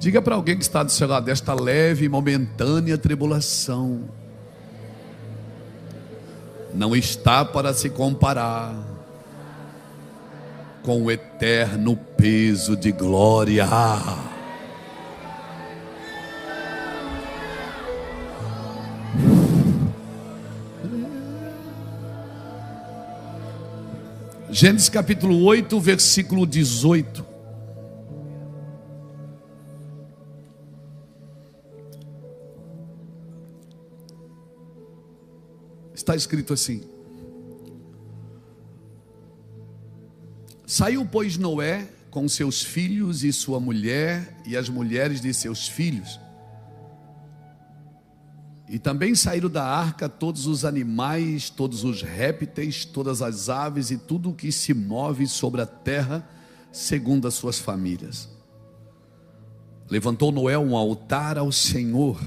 Diga para alguém que está do seu lado: esta leve e momentânea tribulação não está para se comparar com o eterno peso de glória. Gênesis capítulo 8, versículo 18. Está escrito assim: saiu, pois, Noé com seus filhos e sua mulher e as mulheres de seus filhos, e também saíram da arca todos os animais, todos os répteis, todas as aves e tudo o que se move sobre a terra, segundo as suas famílias. Levantou Noé um altar ao Senhor,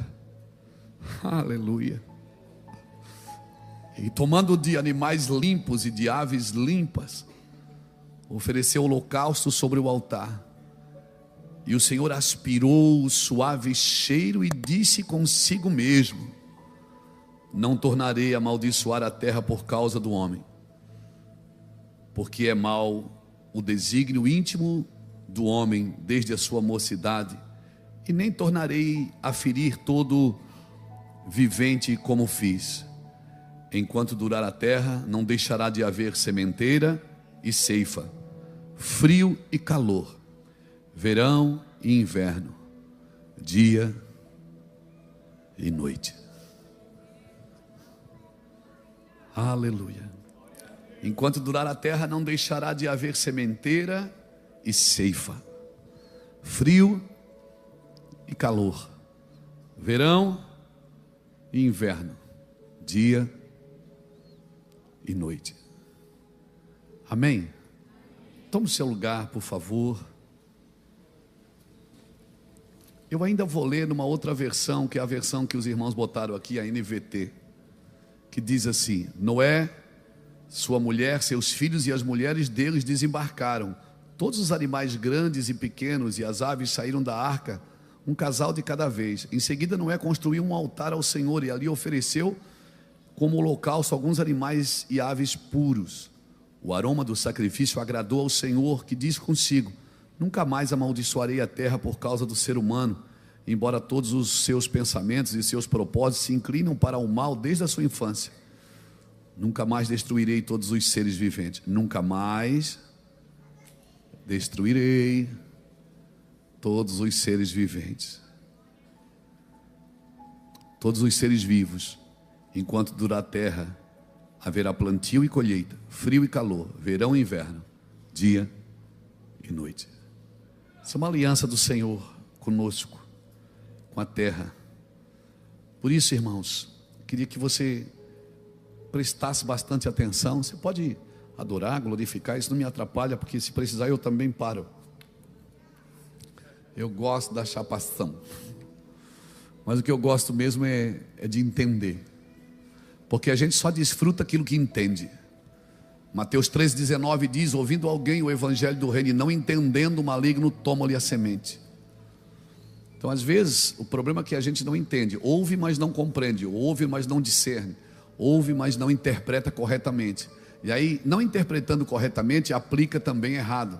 aleluia, e tomando de animais limpos e de aves limpas, ofereceu holocausto sobre o altar. E o Senhor aspirou o suave cheiro e disse consigo mesmo: não tornarei a amaldiçoar a terra por causa do homem, porque é mau o desígnio íntimo do homem desde a sua mocidade, e nem tornarei a ferir todo vivente como fiz. Enquanto durar a terra, não deixará de haver sementeira e ceifa, frio e calor, verão e inverno, dia e noite. Aleluia. Enquanto durar a terra, não deixará de haver sementeira e ceifa, frio e calor, verão e inverno, dia e noite. Amém? Tome o seu lugar, por favor. Eu ainda vou ler numa outra versão, que é a versão que os irmãos botaram aqui, a NVT, que diz assim: Noé, sua mulher, seus filhos e as mulheres deles desembarcaram. Todos os animais grandes e pequenos e as aves saíram da arca, um casal de cada vez. Em seguida Noé construiu um altar ao Senhor e ali ofereceu como holocausto alguns animais e aves puros. O aroma do sacrifício agradou ao Senhor, que disse consigo: nunca mais amaldiçoarei a terra por causa do ser humano, embora todos os seus pensamentos e seus propósitos se inclinam para o mal desde a sua infância. Nunca mais destruirei todos os seres viventes. Nunca mais destruirei todos os seres viventes. Todos os seres vivos. Enquanto durar a terra, haverá plantio e colheita, frio e calor, verão e inverno, dia e noite. Essa é uma aliança do Senhor conosco, com a terra. Por isso, irmãos, queria que você prestasse bastante atenção. Você pode adorar, glorificar, isso não me atrapalha, porque se precisar eu também paro. Eu gosto da chapação, mas o que eu gosto mesmo é de entender, porque a gente só desfruta aquilo que entende. Mateus 13,19 diz: ouvindo alguém o evangelho do reino e não entendendo, o maligno toma-lhe a semente. Então às vezes o problema é que a gente não entende, ouve mas não compreende, ouve mas não discerne, ouve mas não interpreta corretamente, e aí não interpretando corretamente aplica também errado,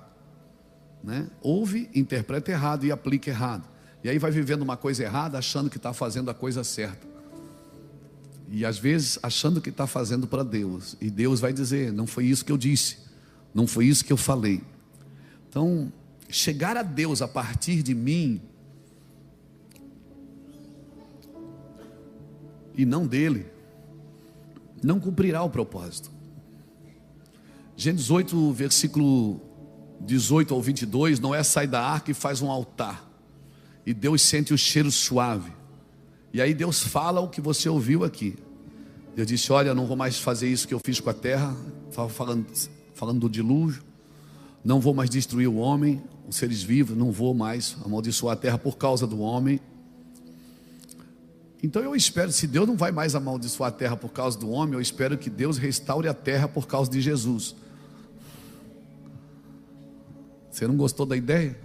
né? Ouve, interpreta errado e aplica errado, e aí vai vivendo uma coisa errada achando que está fazendo a coisa certa, e às vezes achando que está fazendo para Deus, e Deus vai dizer: não foi isso que eu disse, não foi isso que eu falei. Então chegar a Deus a partir de mim e não dele, não cumprirá o propósito. Gênesis 8, versículo 18 ao 22, Noé sai da arca e faz um altar, e Deus sente o cheiro suave, e aí Deus fala o que você ouviu aqui. Deus disse: olha, eu não vou mais fazer isso que eu fiz com a terra, falando do dilúvio, não vou mais destruir o homem, os seres vivos, não vou mais amaldiçoar a terra por causa do homem. Então eu espero, se Deus não vai mais amaldiçoar a terra por causa do homem, eu espero que Deus restaure a terra por causa de Jesus. Você não gostou da ideia?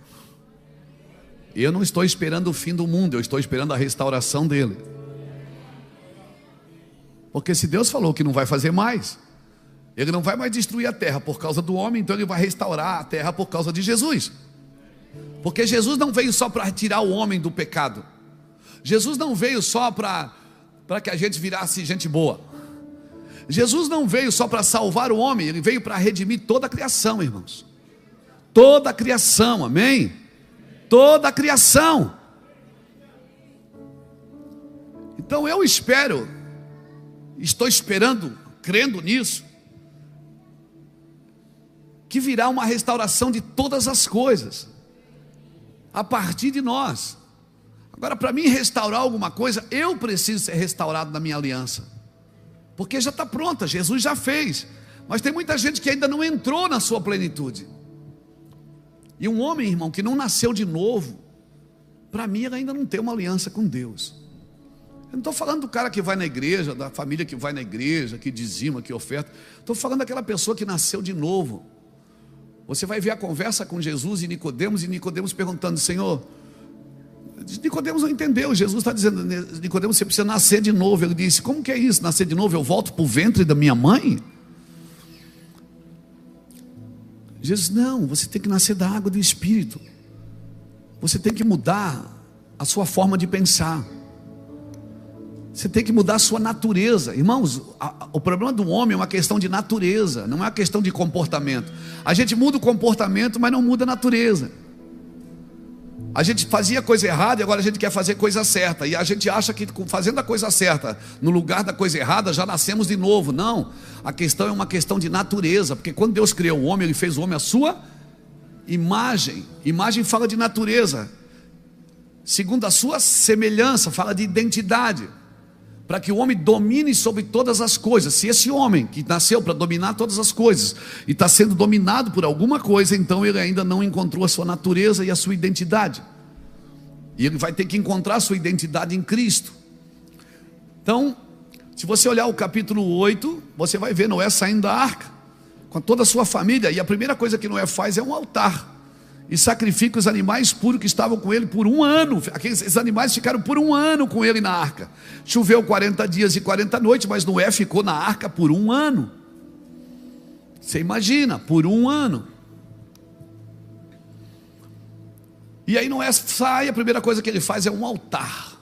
Eu não estou esperando o fim do mundo, eu estou esperando a restauração dele. Porque se Deus falou que não vai fazer mais, ele não vai mais destruir a terra por causa do homem, então ele vai restaurar a terra por causa de Jesus. Porque Jesus não veio só para tirar o homem do pecado. Jesus não veio só para que a gente virasse gente boa. Jesus não veio só para salvar o homem, ele veio para redimir toda a criação, irmãos. Toda a criação, amém? Toda a criação. Então eu estou esperando, crendo nisso, que virá uma restauração de todas as coisas, a partir de nós. Agora, para mim restaurar alguma coisa, eu preciso ser restaurado na minha aliança, porque já está pronta, Jesus já fez, mas tem muita gente que ainda não entrou na sua plenitude. E um homem, irmão, que não nasceu de novo, para mim ele ainda não tem uma aliança com Deus. Eu não estou falando do cara que vai na igreja, da família que vai na igreja, que dizima, que oferta. Estou falando daquela pessoa que nasceu de novo. Você vai ver a conversa com Jesus e Nicodemos perguntando: Senhor, Nicodemos não entendeu. Jesus está dizendo: Nicodemos, você precisa nascer de novo. Ele disse: como que é isso, nascer de novo? Eu volto para o ventre da minha mãe? Jesus: não, você tem que nascer da água do Espírito. Você tem que mudar a sua forma de pensar. Você tem que mudar a sua natureza. Irmãos, o problema do homem é uma questão de natureza, não é uma questão de comportamento. A gente muda o comportamento, mas não muda a natureza. A gente fazia coisa errada e agora a gente quer fazer coisa certa. E a gente acha que fazendo a coisa certa no lugar da coisa errada já nascemos de novo. Não, a questão é uma questão de natureza. Porque quando Deus criou o homem, Ele fez o homem à sua imagem. Imagem fala de natureza. Segundo a sua semelhança, fala de identidade. Para que o homem domine sobre todas as coisas. Se esse homem que nasceu para dominar todas as coisas e está sendo dominado por alguma coisa, então ele ainda não encontrou a sua natureza e a sua identidade. E ele vai ter que encontrar a sua identidade em Cristo. Então, se você olhar o capítulo 8, você vai ver Noé saindo da arca com toda a sua família, e a primeira coisa que Noé faz é um altar e sacrifica os animais puros que estavam com ele por um ano. Esses animais ficaram por um ano com ele na arca. Choveu 40 dias e 40 noites, mas Noé ficou na arca por um ano. Você imagina, por um ano. E aí Noé sai, a primeira coisa que ele faz é um altar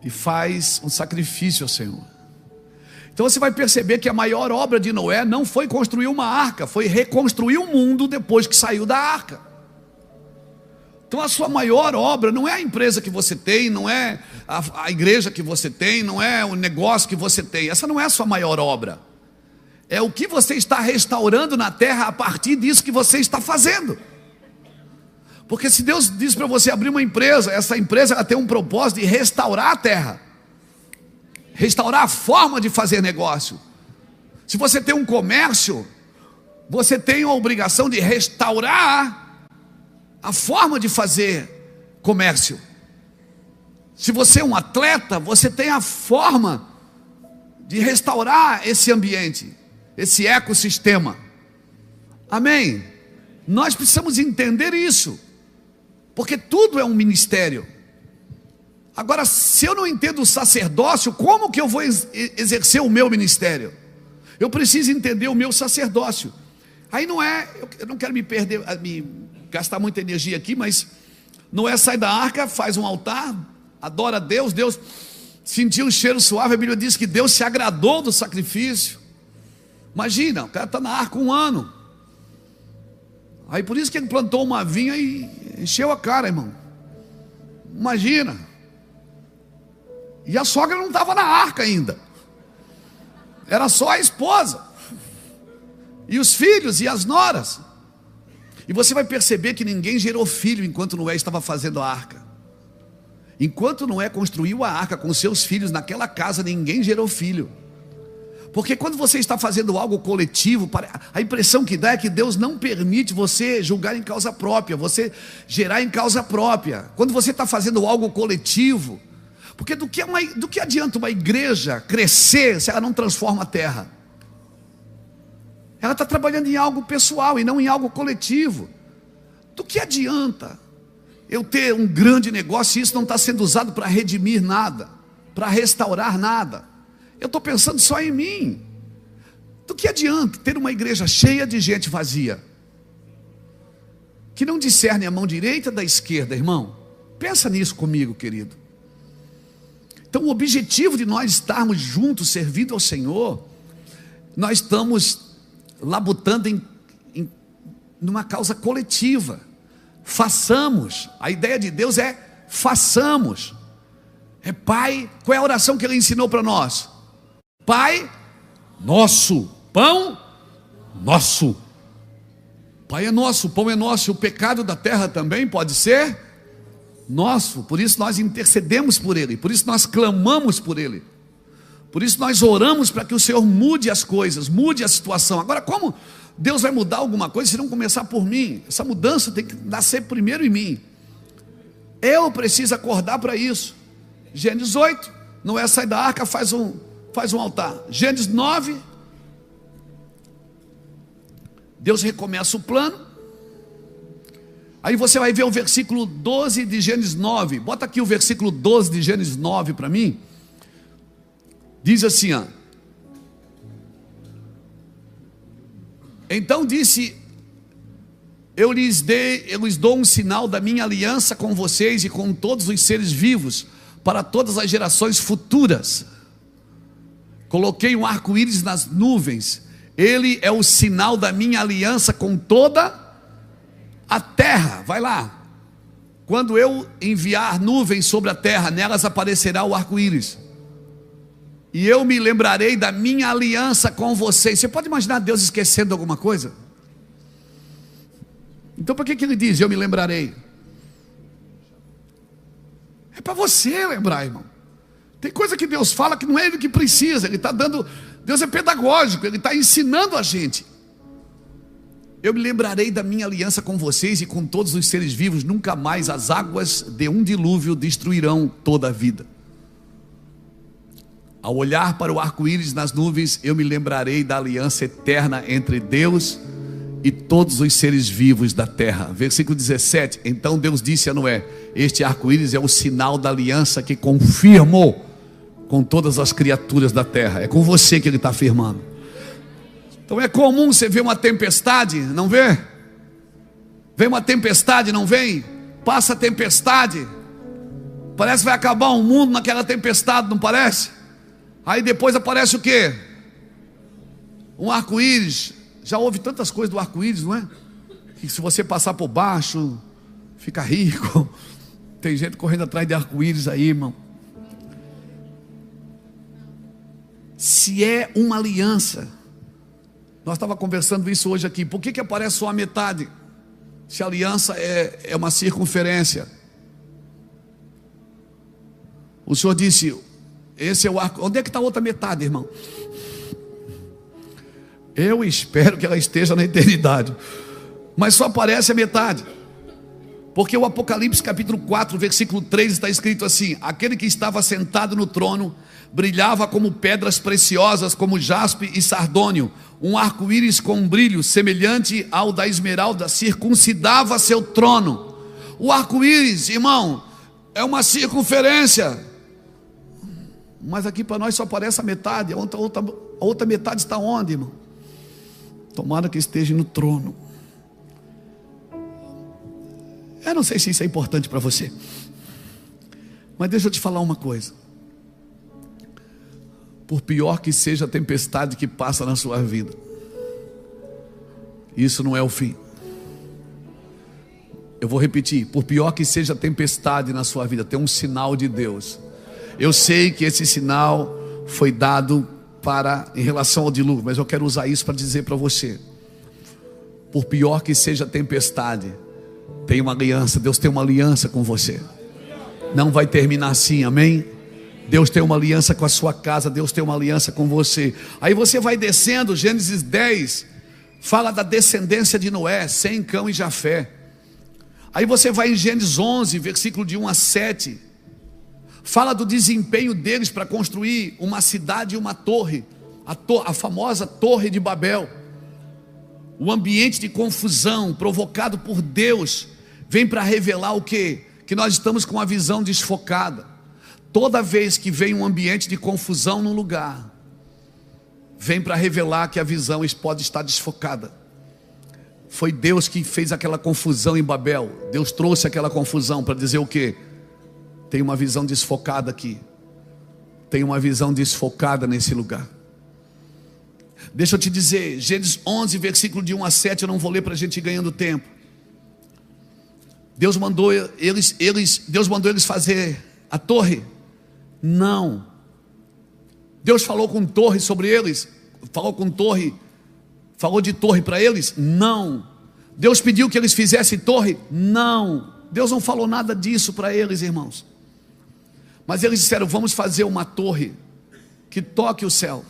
e faz um sacrifício ao Senhor. Então você vai perceber que a maior obra de Noé não foi construir uma arca, foi reconstruir o mundo depois que saiu da arca. Então a sua maior obra não é a empresa que você tem, não é a igreja que você tem, não é o negócio que você tem. Essa não é a sua maior obra. É o que você está restaurando na terra a partir disso que você está fazendo. Porque se Deus diz para você abrir uma empresa, essa empresa ela tem um propósito de restaurar a terra, restaurar a forma de fazer negócio. Se você tem um comércio, você tem a obrigação de restaurar a forma de fazer comércio. Se você é um atleta, você tem a forma de restaurar esse ambiente, esse ecossistema. Amém? Nós precisamos entender isso, porque tudo é um ministério. Agora, se eu não entendo o sacerdócio, como que eu vou exercer o meu ministério? Eu preciso entender o meu sacerdócio. Aí não é, eu não quero me gastar muita energia aqui, mas Noé sai da arca, faz um altar, adora a Deus, Deus sentiu um cheiro suave, a Bíblia diz que Deus se agradou do sacrifício. Imagina, o cara está na arca um ano. Aí por isso que ele plantou uma vinha e encheu a cara, irmão. Imagina. E a sogra não estava na arca ainda. Era só a esposa. E os filhos e as noras. E você vai perceber que ninguém gerou filho enquanto Noé estava fazendo a arca. Enquanto Noé construiu a arca com seus filhos naquela casa, ninguém gerou filho. Porque quando você está fazendo algo coletivo, a impressão que dá é que Deus não permite você julgar em causa própria, você gerar em causa própria. Quando você está fazendo algo coletivo, porque do que adianta uma igreja crescer se ela não transforma a terra? Ela está trabalhando em algo pessoal e não em algo coletivo. Do que adianta eu ter um grande negócio e isso não está sendo usado para redimir nada, para restaurar nada. Eu estou pensando só em mim. Do que adianta ter uma igreja cheia de gente vazia, que não discerne a mão direita da esquerda, irmão? Pensa nisso comigo, querido. Então o objetivo de nós estarmos juntos, servindo ao Senhor, nós estamos labutando numa causa coletiva. Façamos. A ideia de Deus é façamos. Pai, qual é a oração que Ele ensinou para nós? Pai nosso, pão nosso. Pai é nosso, o pão é nosso. O pecado da terra também pode ser nosso. Por isso nós intercedemos por Ele, por isso nós clamamos por Ele, por isso nós oramos para que o Senhor mude as coisas, mude a situação. Agora, como Deus vai mudar alguma coisa se não começar por mim? Essa mudança tem que nascer primeiro em mim. Eu preciso acordar para isso. Gênesis 8, Noé sai da arca, faz um altar. Gênesis 9, Deus recomeça o plano. Aí você vai ver o versículo 12 de Gênesis 9. Bota aqui o versículo 12 de Gênesis 9 para mim. Diz assim, ó: então disse, eu lhes dou um sinal da minha aliança com vocês e com todos os seres vivos, para todas as gerações futuras. Coloquei um arco-íris nas nuvens, ele é o sinal da minha aliança com toda a terra. Vai lá. Quando eu enviar nuvens sobre a terra, nelas aparecerá o arco-íris. E eu me lembrarei da minha aliança com vocês. Você pode imaginar Deus esquecendo alguma coisa? Então por que ele diz, eu me lembrarei? É para você lembrar, irmão. Tem coisa que Deus fala que não é Ele que precisa. Ele está dando, Deus é pedagógico, Ele está ensinando a gente. Eu me lembrarei da minha aliança com vocês e com todos os seres vivos. Nunca mais as águas de um dilúvio destruirão toda a vida. Ao olhar para o arco-íris nas nuvens, eu me lembrarei da aliança eterna entre Deus e todos os seres vivos da terra. Versículo 17. Então Deus disse a Noé: este arco-íris é o sinal da aliança que confirmou com todas as criaturas da terra. É com você que Ele está afirmando. Então é comum você ver uma tempestade, não vê? Vem uma tempestade, não vem? Passa a tempestade, parece que vai acabar o mundo naquela tempestade, não parece? Aí depois aparece o quê? Um arco-íris. Já houve tantas coisas do arco-íris, não é? Que se você passar por baixo, fica rico. Tem gente correndo atrás de arco-íris aí, irmão. Se é uma aliança, nós estávamos conversando isso hoje aqui. Por que aparece só a metade? Se a aliança é uma circunferência. O Senhor disse, esse é o arco. Onde é que está a outra metade, irmão? Eu espero que ela esteja na eternidade. Mas só aparece a metade. Porque o Apocalipse capítulo 4, versículo 3 está escrito assim: aquele que estava sentado no trono brilhava como pedras preciosas, como jaspe e sardônio. Um arco-íris com um brilho semelhante ao da esmeralda circuncidava seu trono. O arco-íris, irmão, é uma circunferência. Mas aqui para nós só aparece a metade. A outra metade está onde, irmão? Tomara que esteja no trono. Eu não sei se isso é importante para você, mas deixa eu te falar uma coisa. Por pior que seja a tempestade que passa na sua vida, isso não é o fim. Eu vou repetir: por pior que seja a tempestade na sua vida, tem um sinal de Deus. Eu sei que esse sinal foi dado em relação ao dilúvio, mas eu quero usar isso para dizer para você: por pior que seja a tempestade, tem uma aliança. Deus tem uma aliança com você. Não vai terminar assim, amém? Deus tem uma aliança com a sua casa. Deus tem uma aliança com você. Aí você vai descendo, Gênesis 10 fala da descendência de Noé, Sem, Cão e Jafé. Aí você vai em Gênesis 11, versículo de 1 a 7, fala do desempenho deles para construir uma cidade e uma torre, a famosa Torre de Babel. O ambiente de confusão provocado por Deus Vem para revelar o quê? Que nós estamos com a visão desfocada. Toda vez que vem um ambiente de confusão no lugar, vem para revelar que a visão pode estar desfocada. Foi Deus que fez aquela confusão em Babel. Deus trouxe aquela confusão para dizer o quê? Tem uma visão desfocada aqui. Tem uma visão desfocada nesse lugar. Deixa eu te dizer, Gênesis 11, versículo de 1 a 7, eu não vou ler para a gente ir ganhando tempo. Deus mandou eles fazer a torre? Não. Deus falou com torre sobre eles? Falou de torre para eles? Não. Deus pediu que eles fizessem torre? Não. Deus não falou nada disso para eles, irmãos. Mas eles disseram: vamos fazer uma torre que toque o céu.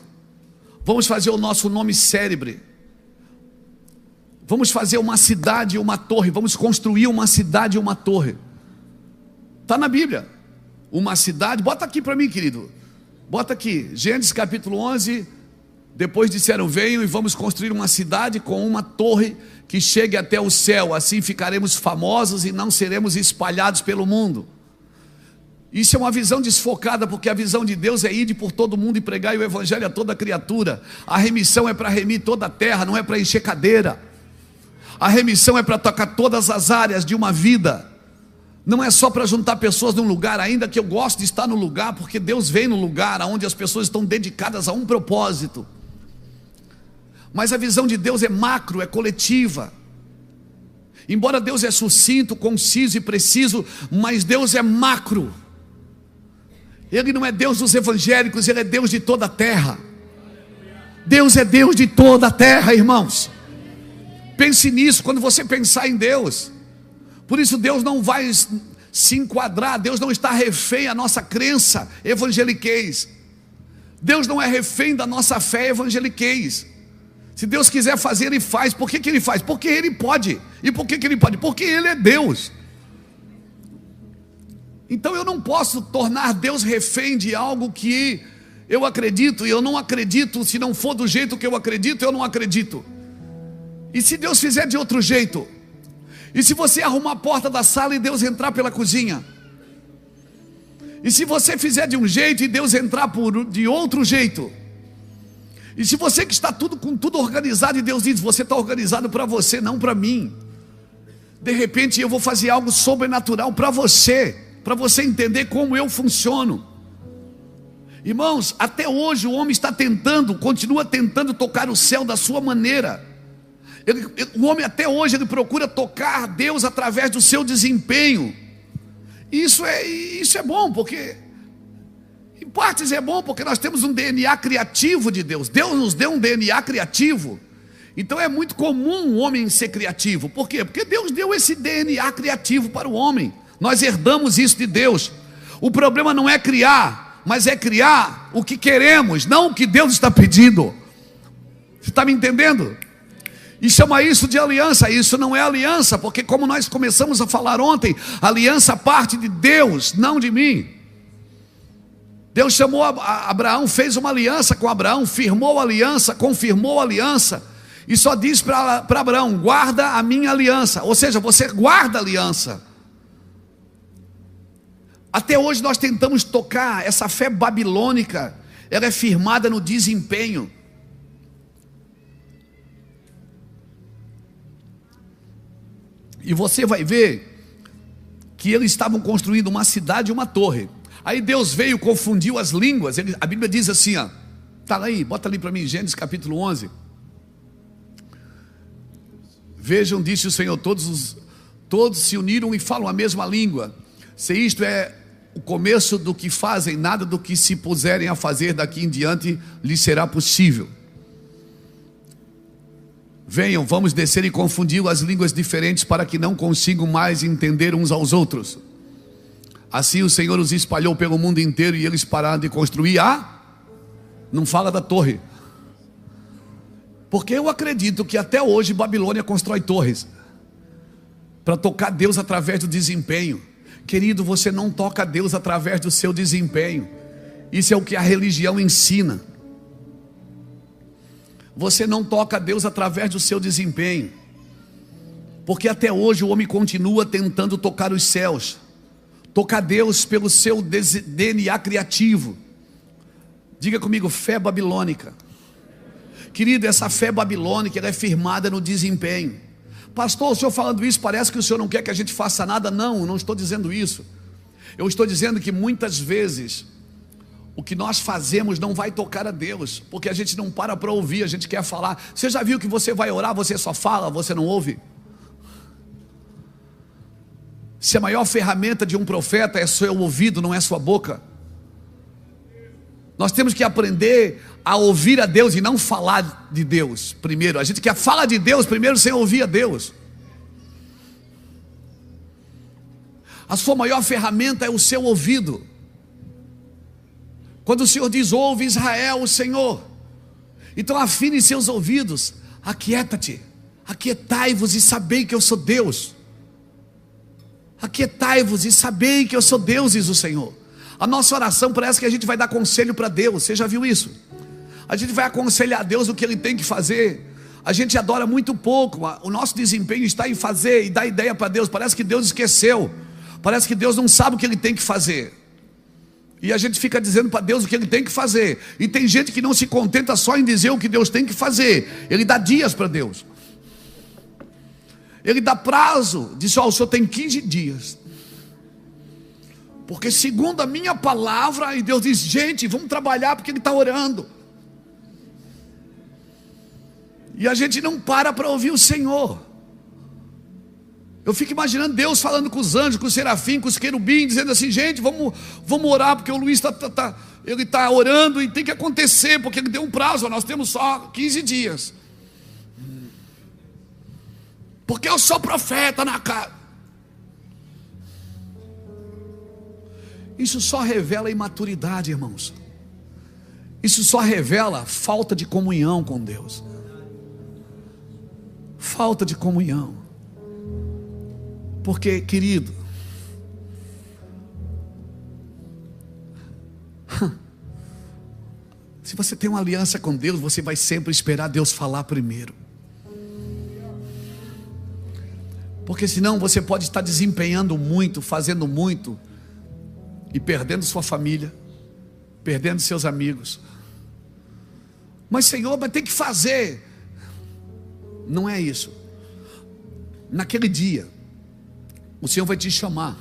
Vamos fazer o nosso nome célebre. Vamos fazer uma cidade e uma torre. Vamos construir uma cidade e uma torre. Está na Bíblia. Uma cidade, bota aqui para mim, querido. Bota aqui, Gênesis capítulo 11. Depois disseram: venham e vamos construir uma cidade com uma torre que chegue até o céu. Assim ficaremos famosos e não seremos espalhados pelo mundo. Isso é uma visão desfocada, porque a visão de Deus é ir por todo mundo e pregar o evangelho a toda criatura. A remissão é para remir toda a terra, não é para encher cadeira. A remissão é para tocar todas as áreas de uma vida. Não é só para juntar pessoas num lugar, ainda que eu gosto de estar no lugar, porque Deus vem no lugar onde as pessoas estão dedicadas a um propósito. Mas a visão de Deus é macro, é coletiva. Embora Deus é sucinto, conciso e preciso, mas Deus é macro. Ele não é Deus dos evangélicos, Ele é Deus de toda a terra. Deus é Deus de toda a terra, irmãos. Pense nisso quando você pensar em Deus. Por isso Deus não vai se enquadrar, Deus não está refém à nossa crença evangeliquez. Deus não é refém da nossa fé evangeliquez. Se Deus quiser fazer, Ele faz. Por que Ele faz? Porque Ele pode. E por que Ele pode? Porque Ele é Deus. Então eu não posso tornar Deus refém de algo que eu acredito, e eu não acredito. Se não for do jeito que eu acredito, eu não acredito. E se Deus fizer de outro jeito? E se você arrumar a porta da sala e Deus entrar pela cozinha? E se você fizer de um jeito e Deus entrar de outro jeito? E se você que está com tudo organizado e Deus diz: você está organizado para você, não para mim. De repente eu vou fazer algo sobrenatural para você entender como eu funciono. Irmãos, até hoje o homem continua tentando tocar o céu da sua maneira. O homem até hoje ele procura tocar Deus através do seu desempenho. Isso é bom, porque em partes é bom, porque nós temos um DNA criativo de Deus. Deus nos deu um DNA criativo. Então é muito comum o homem ser criativo. Por quê? Porque Deus deu esse DNA criativo para o homem. Nós herdamos isso de Deus. O problema não é criar, mas é criar o que queremos, não o que Deus está pedindo. Você está me entendendo? E chama isso de aliança. Isso não é aliança, porque como nós começamos a falar ontem, aliança parte de Deus, não de mim. Deus chamou Abraão, fez uma aliança com Abraão, firmou a aliança, confirmou a aliança, e só diz para Abraão: guarda a minha aliança. Ou seja, você guarda a aliança. Até hoje nós tentamos tocar essa fé babilônica. Ela é firmada no desempenho. E você vai ver que eles estavam construindo uma cidade e uma torre. Aí Deus veio, confundiu as línguas. A Bíblia diz assim, ó, tá lá aí, bota ali para mim, Gênesis capítulo 11. Vejam, disse o Senhor, todos se uniram e falam a mesma língua. Se isto é o começo do que fazem, nada do que se puserem a fazer daqui em diante lhes será possível. Venham, vamos descer e confundir as línguas diferentes, para que não consigam mais entender uns aos outros. Assim o Senhor os espalhou pelo mundo inteiro, e eles pararam de construir não fala da torre, porque eu acredito que até hoje Babilônia constrói torres para tocar Deus através do desempenho. Querido, você não toca Deus através do seu desempenho. Isso é o que a religião ensina. Você não toca Deus através do seu desempenho. Porque até hoje o homem continua tentando tocar os céus, tocar Deus pelo seu DNA criativo. Diga comigo, fé babilônica. Querido, essa fé babilônica, ela é firmada no desempenho. Pastor, o senhor falando isso, parece que o senhor não quer que a gente faça nada. Não, não estou dizendo isso. Eu estou dizendo que muitas vezes o que nós fazemos não vai tocar a Deus, porque a gente não para ouvir, a gente quer falar. Você já viu que você vai orar, você só fala, você não ouve? Se a maior ferramenta de um profeta é seu ouvido, não é sua boca. Nós temos que aprender a ouvir a Deus e não falar de Deus primeiro. A gente quer falar de Deus primeiro sem ouvir a Deus. A sua maior ferramenta é o seu ouvido. Quando o Senhor diz, ouve Israel, o Senhor, então afine seus ouvidos, aquieta-te, aquietai-vos e sabei que eu sou Deus. Aquietai-vos e sabei que eu sou Deus, diz o Senhor. A nossa oração parece que a gente vai dar conselho para Deus. Você já viu isso? A gente vai aconselhar a Deus o que Ele tem que fazer. A gente adora muito pouco. O nosso desempenho está em fazer e dar ideia para Deus. Parece que Deus esqueceu. Parece que Deus não sabe o que Ele tem que fazer. E a gente fica dizendo para Deus o que Ele tem que fazer. E tem gente que não se contenta só em dizer o que Deus tem que fazer. Ele dá dias para Deus. Ele dá prazo. Diz, o senhor tem 15 dias. Porque segundo a minha palavra, e Deus diz, gente, vamos trabalhar porque Ele está orando. E a gente não para ouvir o Senhor. Eu fico imaginando Deus falando com os anjos, com os serafins, com os querubins, dizendo assim, gente, vamos orar, porque o Luiz ele está orando e tem que acontecer, porque ele deu um prazo, nós temos só 15 dias. Porque eu sou profeta na casa. Isso só revela imaturidade, irmãos. Isso só revela falta de comunhão com Deus. Falta de comunhão. Porque, querido, se você tem uma aliança com Deus, você vai sempre esperar Deus falar primeiro. Porque senão você pode estar desempenhando muito, fazendo muito, e perdendo sua família, perdendo seus amigos. Mas Senhor, vai ter que fazer. Não é isso. Naquele dia o Senhor vai te chamar,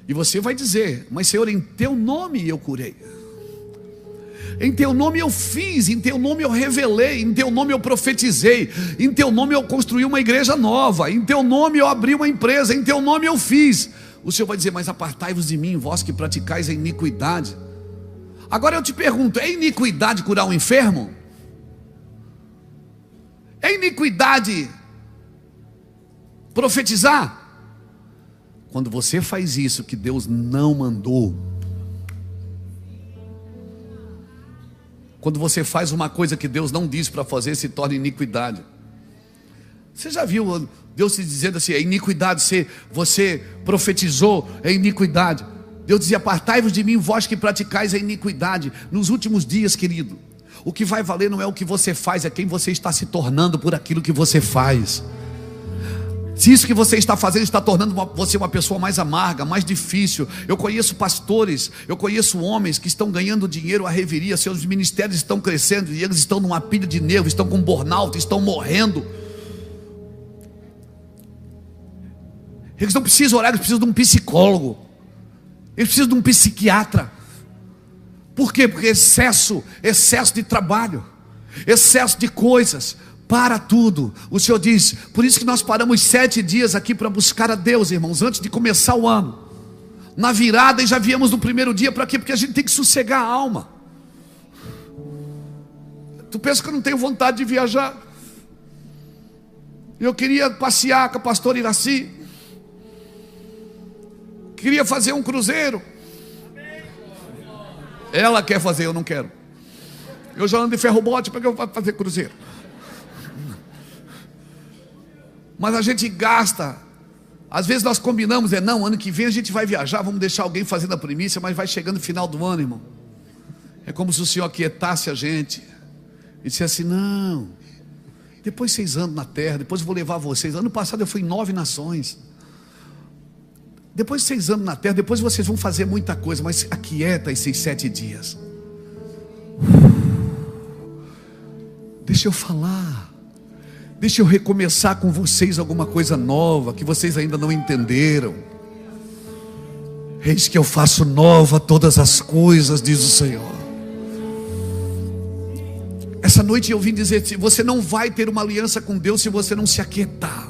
e você vai dizer, mas Senhor, em teu nome eu curei, em teu nome eu fiz, em teu nome eu revelei, em teu nome eu profetizei, em teu nome eu construí uma igreja nova, em teu nome eu abri uma empresa, em teu nome eu fiz. O Senhor vai dizer, mas apartai-vos de mim, vós que praticais a iniquidade. Agora eu te pergunto, é iniquidade curar um enfermo? É iniquidade profetizar? Quando você faz isso que Deus não mandou, quando você faz uma coisa que Deus não disse para fazer, se torna iniquidade. Você já viu Deus te dizendo assim, é iniquidade, você profetizou, é iniquidade. Deus dizia, apartai-vos de mim, vós que praticais a iniquidade. Nos últimos dias, querido, o que vai valer não é o que você faz, é quem você está se tornando por aquilo que você faz. Se isso que você está fazendo está tornando você uma pessoa mais amarga, mais difícil. Eu conheço pastores, eu conheço homens que estão ganhando dinheiro à reveria, seus ministérios estão crescendo e eles estão numa pilha de nervos, estão com burnout, estão morrendo. Eles não precisam orar, eles precisam de um psicólogo, eles precisam de um psiquiatra. Por quê? Porque excesso de trabalho, excesso de coisas. Para tudo. O Senhor diz, por isso que nós paramos 7 dias aqui para buscar a Deus, irmãos, antes de começar o ano. Na virada, e já viemos no primeiro dia, para quê? Porque a gente tem que sossegar a alma. Tu pensa que eu não tenho vontade de viajar? Eu queria passear com a pastora Iraci, queria fazer um cruzeiro. Ela quer fazer, eu não quero. Eu já ando de ferro-bote, para que eu vou fazer cruzeiro? Mas a gente gasta. Às vezes nós combinamos, não, ano que vem a gente vai viajar, vamos deixar alguém fazendo a primícia, mas vai chegando no final do ano, irmão. É como se o Senhor aquietasse a gente e dissesse assim, não, Depois vocês andam na terra, depois eu vou levar vocês. Ano passado eu fui em 9 nações. Depois vocês andam na terra, depois vocês vão fazer muita coisa, mas aquieta esses 7 dias. Deixa eu falar. Deixa eu recomeçar com vocês alguma coisa nova que vocês ainda não entenderam. Eis que eu faço nova todas as coisas, diz o Senhor. Essa noite eu vim dizer: você não vai ter uma aliança com Deus se você não se aquietar.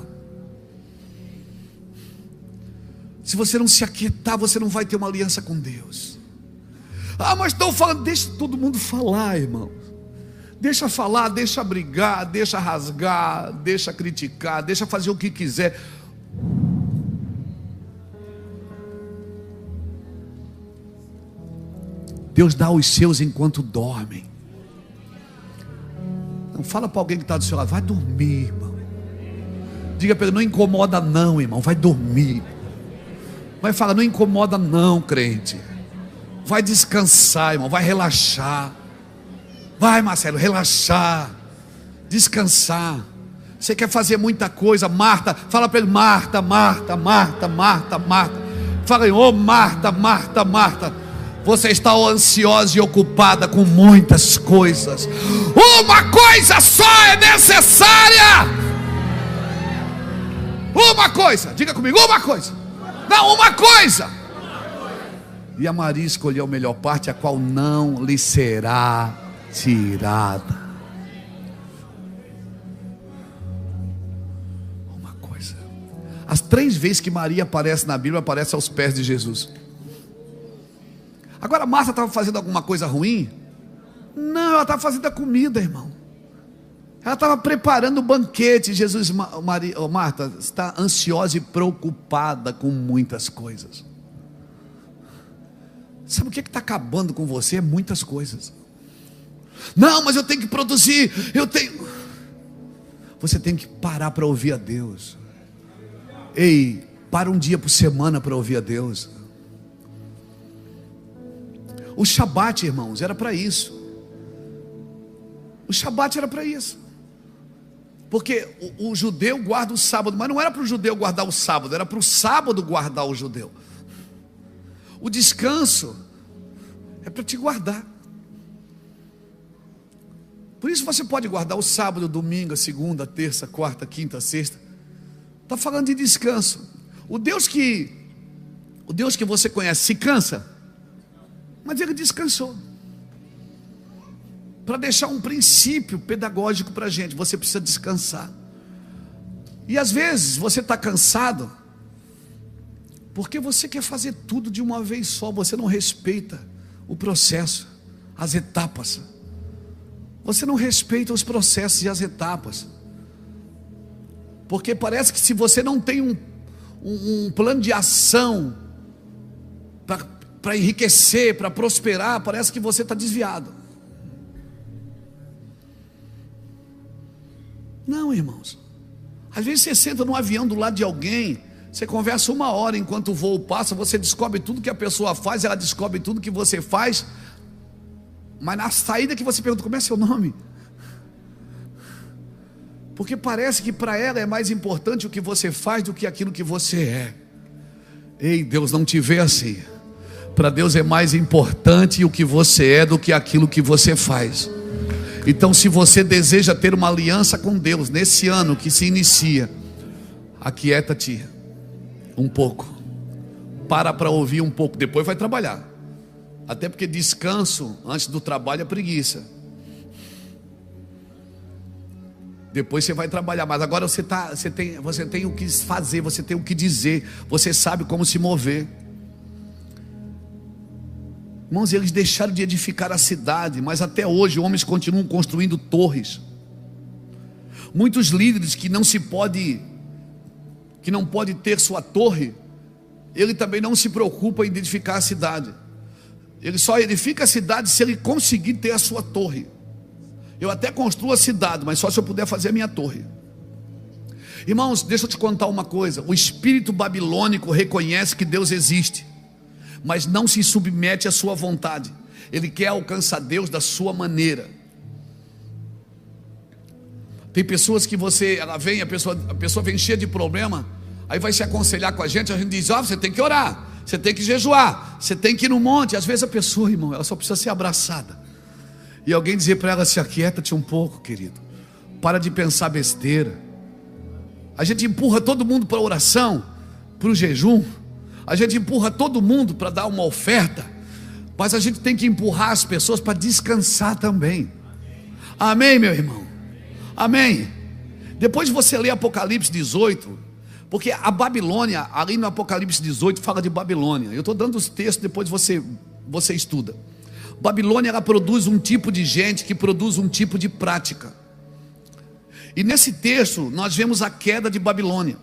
Se você não se aquietar, você não vai ter uma aliança com Deus. Ah, mas estão falando. Deixa todo mundo falar, irmão. Deixa falar, deixa brigar, deixa rasgar, deixa criticar, deixa fazer o que quiser. Deus dá aos seus enquanto dormem. Não fala para alguém que está do seu lado: vai dormir, irmão. Diga para ele: não incomoda não, irmão, vai dormir. Vai falar: não incomoda não, crente. Vai descansar, irmão, vai relaxar. Vai, Marcelo, relaxar, descansar. Você quer fazer muita coisa, Marta. Fala para ele: Marta, Marta, Marta, Marta, Marta. Fala aí: ô Marta, Marta, Marta. Você está ansiosa e ocupada com muitas coisas. Uma coisa só é necessária. Uma coisa, diga comigo: uma coisa. Não, uma coisa. E a Maria escolheu a melhor parte, a qual não lhe será tirada. Uma coisa. As 3 vezes que Maria aparece na Bíblia, aparece aos pés de Jesus. Agora, Marta estava fazendo alguma coisa ruim? Não, ela estava fazendo a comida, irmão. Ela estava preparando o banquete. Jesus, Marta, está ansiosa e preocupada com muitas coisas. Sabe o que está acabando com você? É muitas coisas. Não, mas eu tenho que produzir. Você tem que parar para ouvir a Deus. Ei, para um dia por semana para ouvir a Deus. O Shabat, irmãos, era para isso. O Shabat era para isso. Porque o judeu guarda o sábado, mas não era para o judeu guardar o sábado, era para o sábado guardar o judeu. O descanso é para te guardar. Por isso você pode guardar o sábado, o domingo, a segunda, a terça, a quarta, a quinta, a sexta. Está falando de descanso. O Deus que você conhece se cansa, mas ele descansou. Para deixar um princípio pedagógico para a gente: você precisa descansar. E às vezes você está cansado porque você quer fazer tudo de uma vez só. Você não respeita o processo, as etapas. Você não respeita os processos e as etapas. Porque parece que se você não tem um plano de ação para enriquecer, para prosperar, parece que você está desviado. Não, irmãos. Às vezes você senta num avião do lado de alguém, você conversa 1 hora enquanto o voo passa, você descobre tudo que a pessoa faz, ela descobre tudo que você faz, mas na saída que você pergunta: como é seu nome? Porque parece que para ela é mais importante o que você faz do que aquilo que você é. Ei, Deus não te vê assim. Para Deus é mais importante o que você é do que aquilo que você faz. Então, se você deseja ter uma aliança com Deus nesse ano que se inicia, aquieta-te um pouco, para ouvir um pouco, depois vai trabalhar. Até porque descanso antes do trabalho é preguiça. Depois você vai trabalhar, mas agora você tem o que fazer, você tem o que dizer, você sabe como se mover. Irmãos, eles deixaram de edificar a cidade, mas até hoje homens continuam construindo torres. Muitos líderes que não pode ter sua torre, ele também não se preocupa em edificar a cidade. Ele só edifica a cidade se ele conseguir ter a sua torre. Eu até construo a cidade, mas só se eu puder fazer a minha torre. Irmãos, deixa eu te contar uma coisa. O espírito babilônico reconhece que Deus existe, mas não se submete à sua vontade. Ele quer alcançar Deus da sua maneira. Tem pessoas que ela vem, a pessoa vem cheia de problema, aí vai se aconselhar com a gente diz, você tem que orar, você tem que jejuar, você tem que ir no monte. Às vezes a pessoa, irmão, ela só precisa ser abraçada. E alguém dizer para ela, se aquieta-te um pouco, querido. Para de pensar besteira. A gente empurra todo mundo para a oração, para o jejum. A gente empurra todo mundo para dar uma oferta. Mas a gente tem que empurrar as pessoas para descansar também. Amém, meu irmão? Amém. Depois de você ler Apocalipse 18, porque a Babilônia, ali no Apocalipse 18, fala de Babilônia. Eu estou dando os textos, depois você estuda. Babilônia, ela produz um tipo de gente que produz um tipo de prática. E nesse texto nós vemos a queda de Babilônia.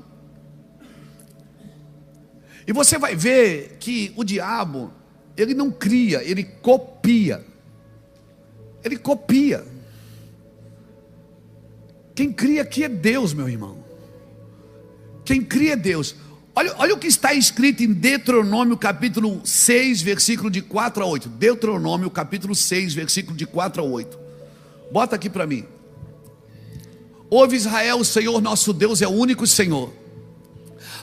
E você vai ver que o diabo, ele não cria, ele copia. Ele copia. Quem cria aqui é Deus, meu irmão. Quem cria é Deus. Olha o que está escrito em Deuteronômio capítulo 6, versículo de 4 a 8. Deuteronômio capítulo 6, versículo de 4 a 8. Bota aqui para mim. Ouve, Israel, o Senhor nosso Deus é o único Senhor.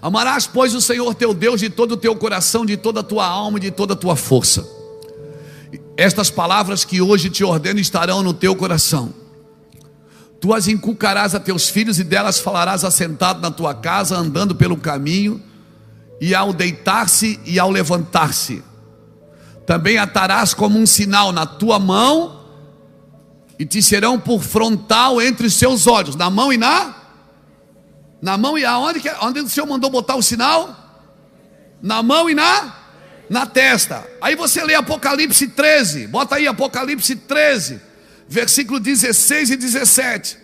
Amarás, pois, o Senhor teu Deus de todo o teu coração, de toda a tua alma e de toda a tua força. Estas palavras que hoje te ordeno estarão no teu coração. Tu as inculcarás a teus filhos e delas falarás assentado na tua casa, andando pelo caminho, e ao deitar-se e ao levantar-se. Também atarás como um sinal na tua mão, e te serão por frontal entre os seus olhos. Na mão e na mão e aonde? Onde o Senhor mandou botar o sinal? Na mão e na testa. Aí você lê Apocalipse 13. Bota aí Apocalipse 13, versículo 16 e 17.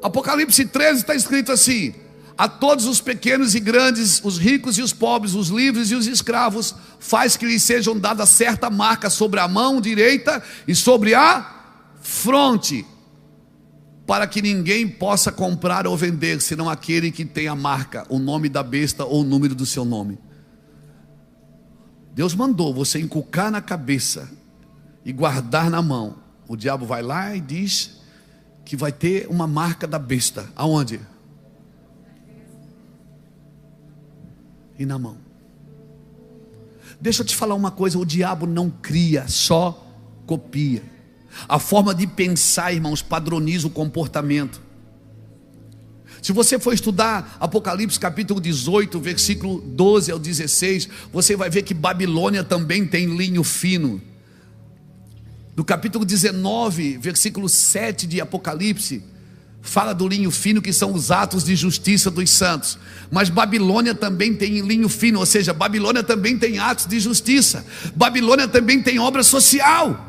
Apocalipse 13 está escrito assim: a todos os pequenos e grandes, os ricos e os pobres, os livres e os escravos, faz que lhes sejam dadas certa marca sobre a mão direita e sobre a fronte, para que ninguém possa comprar ou vender, senão aquele que tem a marca, o nome da besta ou o número do seu nome. Deus mandou você inculcar na cabeça e guardar na mão. O diabo vai lá e diz que vai ter uma marca da besta. Aonde? E na mão. Deixa eu te falar uma coisa: o diabo não cria, só copia. A forma de pensar, irmãos, padroniza o comportamento. Se você for estudar Apocalipse capítulo 18, versículo 12 ao 16, você vai ver que Babilônia também tem linho fino. No capítulo 19, versículo 7 de Apocalipse, fala do linho fino, que são os atos de justiça dos santos. Mas Babilônia também tem linho fino, ou seja, Babilônia também tem atos de justiça. Babilônia também tem obra social.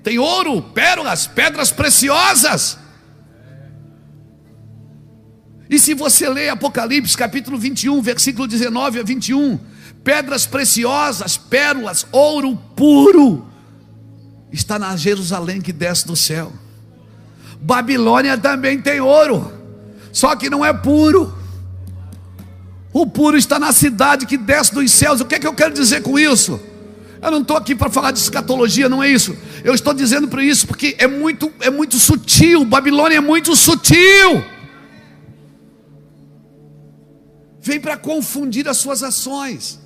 Tem ouro, pérolas, pedras preciosas. E se você ler Apocalipse capítulo 21, versículo 19 a 21, pedras preciosas, pérolas, ouro puro, está na Jerusalém que desce do céu. Babilônia também tem ouro, só que não é puro. O puro está na cidade que desce dos céus. O que é que eu quero dizer com isso? Eu não estou aqui para falar de escatologia, não é isso. Eu estou dizendo para isso porque é muito sutil. Babilônia é muito sutil. Vem para confundir as suas ações.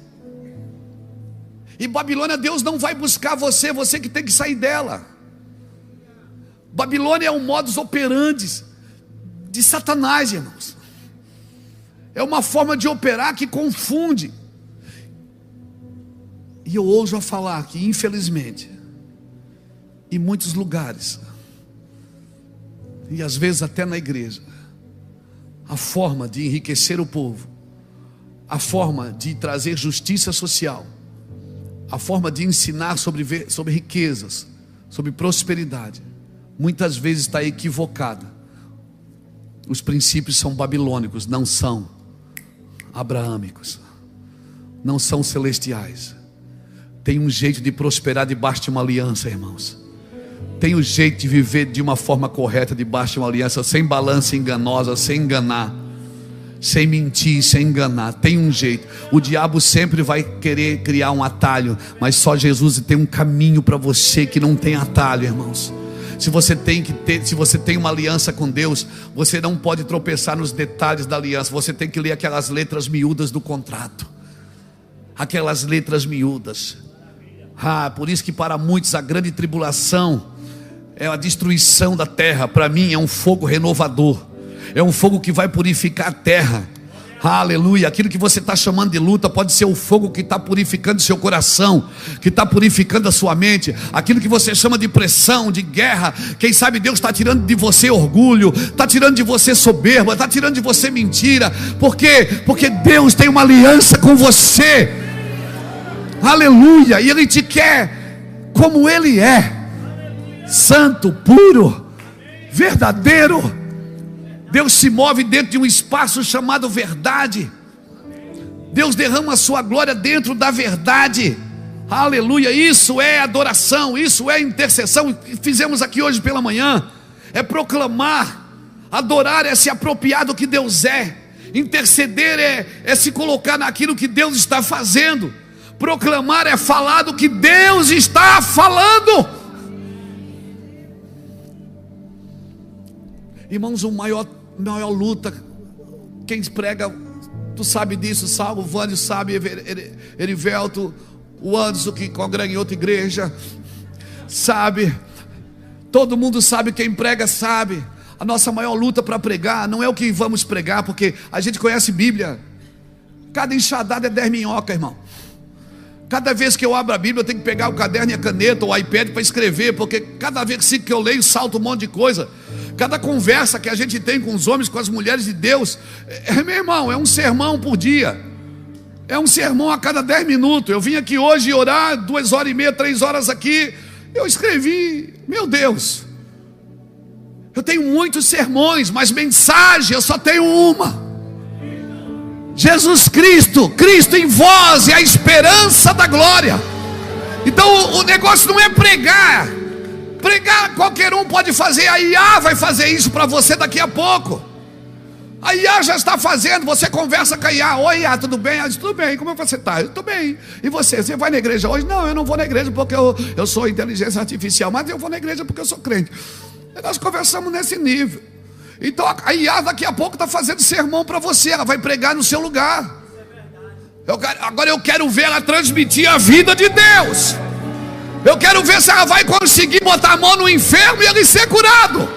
E Babilônia, Deus não vai buscar você que tem que sair dela. Babilônia é um modus operandi de Satanás, irmãos. É uma forma de operar que confunde. E eu ouso a falar que, infelizmente, em muitos lugares, e às vezes até na igreja, a forma de enriquecer o povo, a forma de trazer justiça social, a forma de ensinar sobre riquezas, sobre prosperidade, muitas vezes está equivocada. Os princípios são babilônicos, não são abraâmicos, não são celestiais. Tem um jeito de prosperar debaixo de uma aliança, irmãos. Tem um jeito de viver de uma forma correta debaixo de uma aliança, sem balança enganosa, sem enganar, sem mentir, sem enganar. Tem um jeito. O diabo sempre vai querer criar um atalho, mas só Jesus tem um caminho para você que não tem atalho, irmãos. Se você tem uma aliança com Deus, você não pode tropeçar nos detalhes da aliança. Você tem que ler aquelas letras miúdas do contrato. Aquelas letras miúdas. Por isso que para muitos a grande tribulação é a destruição da terra. Para mim é um fogo renovador. É um fogo que vai purificar a terra. Aleluia. Aquilo que você está chamando de luta pode ser o fogo que está purificando seu coração, que está purificando a sua mente. Aquilo que você chama de pressão, de guerra, quem sabe Deus está tirando de você orgulho, está tirando de você soberba, está tirando de você mentira. Por quê? Porque Deus tem uma aliança com você. Aleluia. E Ele te quer como Ele é, santo, puro, verdadeiro. Deus se move dentro de um espaço chamado verdade. Deus derrama a sua glória dentro da verdade. Aleluia. Isso é adoração, isso é intercessão. Fizemos aqui hoje pela manhã. É proclamar. Adorar é se apropriar do que Deus é. Interceder é se colocar naquilo que Deus está fazendo. Proclamar é falar do que Deus está falando. Irmãos, a maior luta, quem prega, tu sabe disso, Salvo, o Vânio sabe, Erivelto, o Anderson que congrega em outra igreja, sabe, todo mundo sabe, quem prega sabe. A nossa maior luta para pregar não é o que vamos pregar, porque a gente conhece Bíblia. Cada enxadada é 10 minhocas, irmão. Cada vez que eu abro a Bíblia, eu tenho que pegar o caderno e a caneta ou o iPad para escrever, porque cada vez que eu leio, salta um monte de coisa. Cada conversa que a gente tem com os homens, com as mulheres de Deus, meu irmão, é um sermão por dia. É um sermão a cada 10 minutos. Eu vim aqui hoje orar 2h30, 3 horas aqui. Eu escrevi, meu Deus, eu tenho muitos sermões, mas mensagem eu só tenho uma. Jesus Cristo, Cristo em vós é a esperança da glória. Então o negócio não é pregar. Pregar qualquer um pode fazer. A IA vai fazer isso para você daqui a pouco. A IA já está fazendo. Você conversa com a IA. Oi IA, tudo bem? Ela diz, tudo bem, como você está? Eu estou bem. E você vai na igreja hoje? Não, eu não vou na igreja porque eu sou inteligência artificial. Mas eu vou na igreja porque eu sou crente. E nós conversamos nesse nível. Então a IA daqui a pouco está fazendo sermão para você. Ela vai pregar no seu lugar. Agora eu quero ver ela transmitir a vida de Deus. Eu quero ver se ela vai conseguir botar a mão no enfermo e ele ser curado.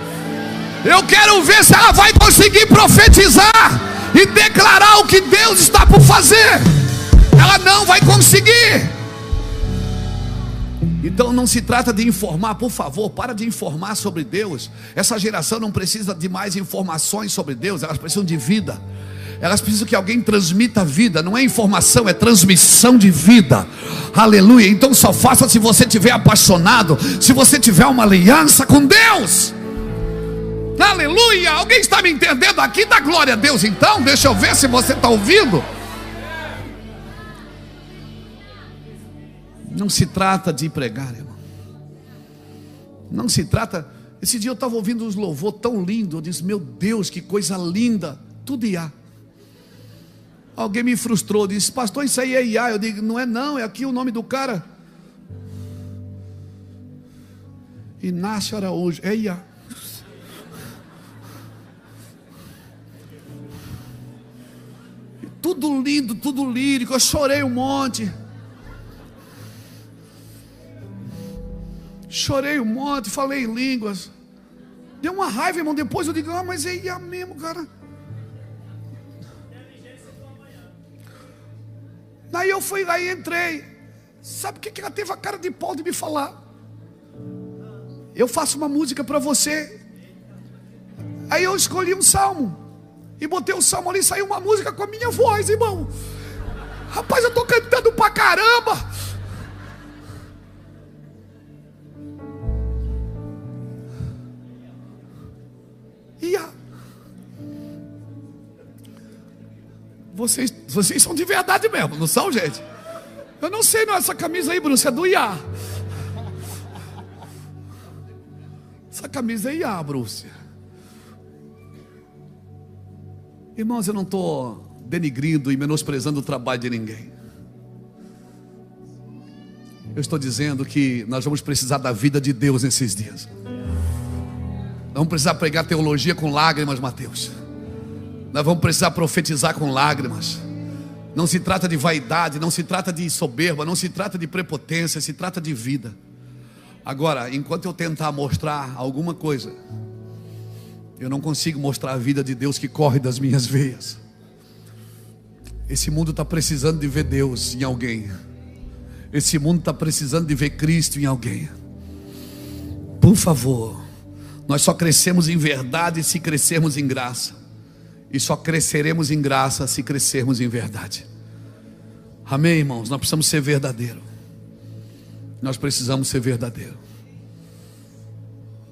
Eu quero ver se ela vai conseguir profetizar e declarar o que Deus está por fazer. Ela não vai conseguir. Então não se trata de informar, por favor, para de informar sobre Deus. Essa geração não precisa de mais informações sobre Deus, elas precisam de vida. Elas precisam que alguém transmita vida. Não é informação, é transmissão de vida. Aleluia. Então só faça se você estiver apaixonado, se você tiver uma aliança com Deus. Aleluia. Alguém está me entendendo aqui? Dá glória a Deus então. Deixa eu ver se você está ouvindo. Não se trata de pregar, irmão. Não se trata. Esse dia eu estava ouvindo uns louvor tão lindo. Eu disse, meu Deus, que coisa linda. Tudo IA. Alguém me frustrou, disse, pastor, isso aí é IA. Eu digo, não é não, é aqui o nome do cara. Inácio Araújo, é IA. Tudo lindo, tudo lírico. Eu chorei um monte. Chorei um monte, falei em línguas. Deu uma raiva, irmão. Depois eu digo, mas é IA mesmo, cara. Daí eu fui lá e entrei. Sabe o que ela teve a cara de pau de me falar? Eu faço uma música para você. Aí eu escolhi um salmo e botei o salmo ali, saiu uma música com a minha voz, irmão. Rapaz, eu estou cantando pra caramba. Vocês são de verdade mesmo, não são, gente? Eu não sei, não, essa camisa aí, Bruno, é do IA. Essa camisa é IA, Brúcia. Irmãos, eu não estou denigrindo e menosprezando o trabalho de ninguém. Eu estou dizendo que nós vamos precisar da vida de Deus nesses dias. vamos precisar pregar teologia com lágrimas, Mateus. Nós vamos precisar profetizar com lágrimas. Não se trata de vaidade, não se trata de soberba, não se trata de prepotência, se trata de vida. Agora, enquanto eu tentar mostrar alguma coisa, eu não consigo mostrar a vida de Deus que corre das minhas veias. Esse mundo está precisando de ver Deus em alguém. Esse mundo está precisando de ver Cristo em alguém. Por favor, nós só crescemos em verdade se crescermos em graça. E só cresceremos em graça se crescermos em verdade. Amém, irmãos? Nós precisamos ser verdadeiro. Nós precisamos ser verdadeiro.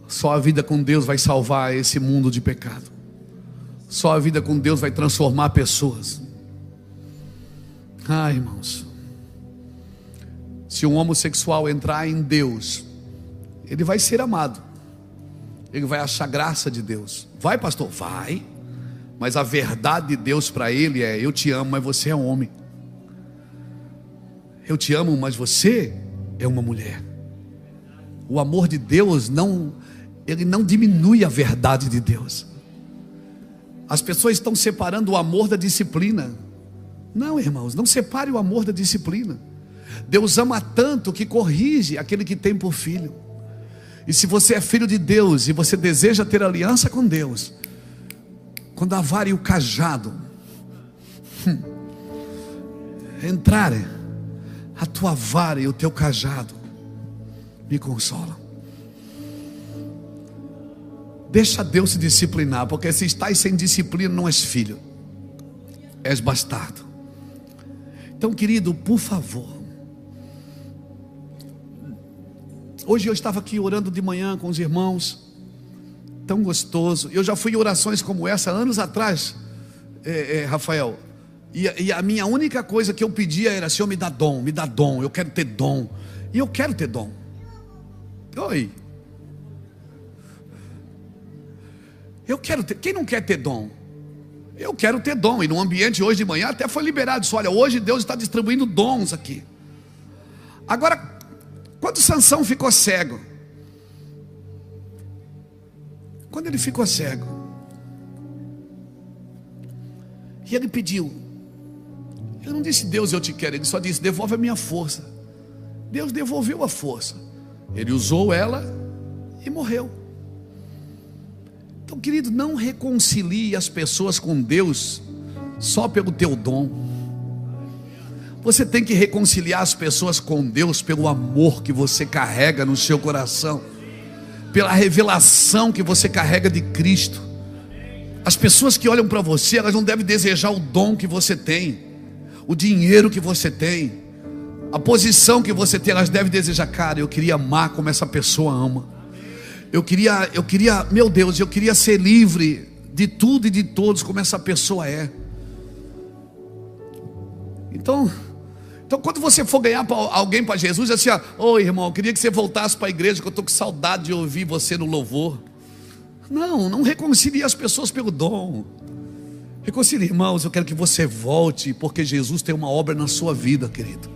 Só a vida com Deus vai salvar esse mundo de pecado. Só a vida com Deus vai transformar pessoas. Irmãos, se um homossexual entrar em Deus, ele vai ser amado. Ele vai achar graça de Deus. Vai, pastor? Vai. Mas a verdade de Deus para ele é: eu te amo, mas você é um homem. Eu te amo, mas você é uma mulher. O amor de Deus ele não diminui a verdade de Deus. As pessoas estão separando o amor da disciplina. Não, irmãos, não separe o amor da disciplina. Deus ama tanto que corrige aquele que tem por filho. E se você é filho de Deus e você deseja ter aliança com Deus, quando a vara e o cajado entrarem, a tua vara e o teu cajado me consolam. Deixa Deus se disciplinar, porque se estás sem disciplina, não és filho, és bastardo. Então, querido, por favor, hoje eu estava aqui orando de manhã com os irmãos, tão gostoso. Eu já fui em orações como essa anos atrás, Rafael, e a minha única coisa que eu pedia era: Senhor, me dá dom, eu quero ter dom. E eu quero ter dom. Oi, eu quero ter. Quem não quer ter dom? Eu quero ter dom. E no ambiente hoje de manhã até foi liberado isso. Olha, hoje Deus está distribuindo dons aqui. Agora, quando Sansão ficou cego, quando ele ficou cego, e ele pediu, ele não disse: Deus, eu te quero. Ele só disse: devolve a minha força. Deus devolveu a força. Ele usou ela e morreu. Então, querido, não reconcilie as pessoas com Deus só pelo teu dom. Você tem que reconciliar as pessoas com Deus pelo amor que você carrega no seu coração, pela revelação que você carrega de Cristo. As pessoas que olham para você, elas não devem desejar o dom que você tem, o dinheiro que você tem, a posição que você tem. Elas devem desejar: cara, eu queria amar como essa pessoa ama. Eu queria, meu Deus, eu queria ser livre de tudo e de todos como essa pessoa é. Então quando você for ganhar alguém para Jesus, assim: ô irmão, eu queria que você voltasse para a igreja, que eu estou com saudade de ouvir você no louvor. Não reconcilie as pessoas pelo dom. Reconcilie, irmãos, eu quero que você volte, porque Jesus tem uma obra na sua vida, querido.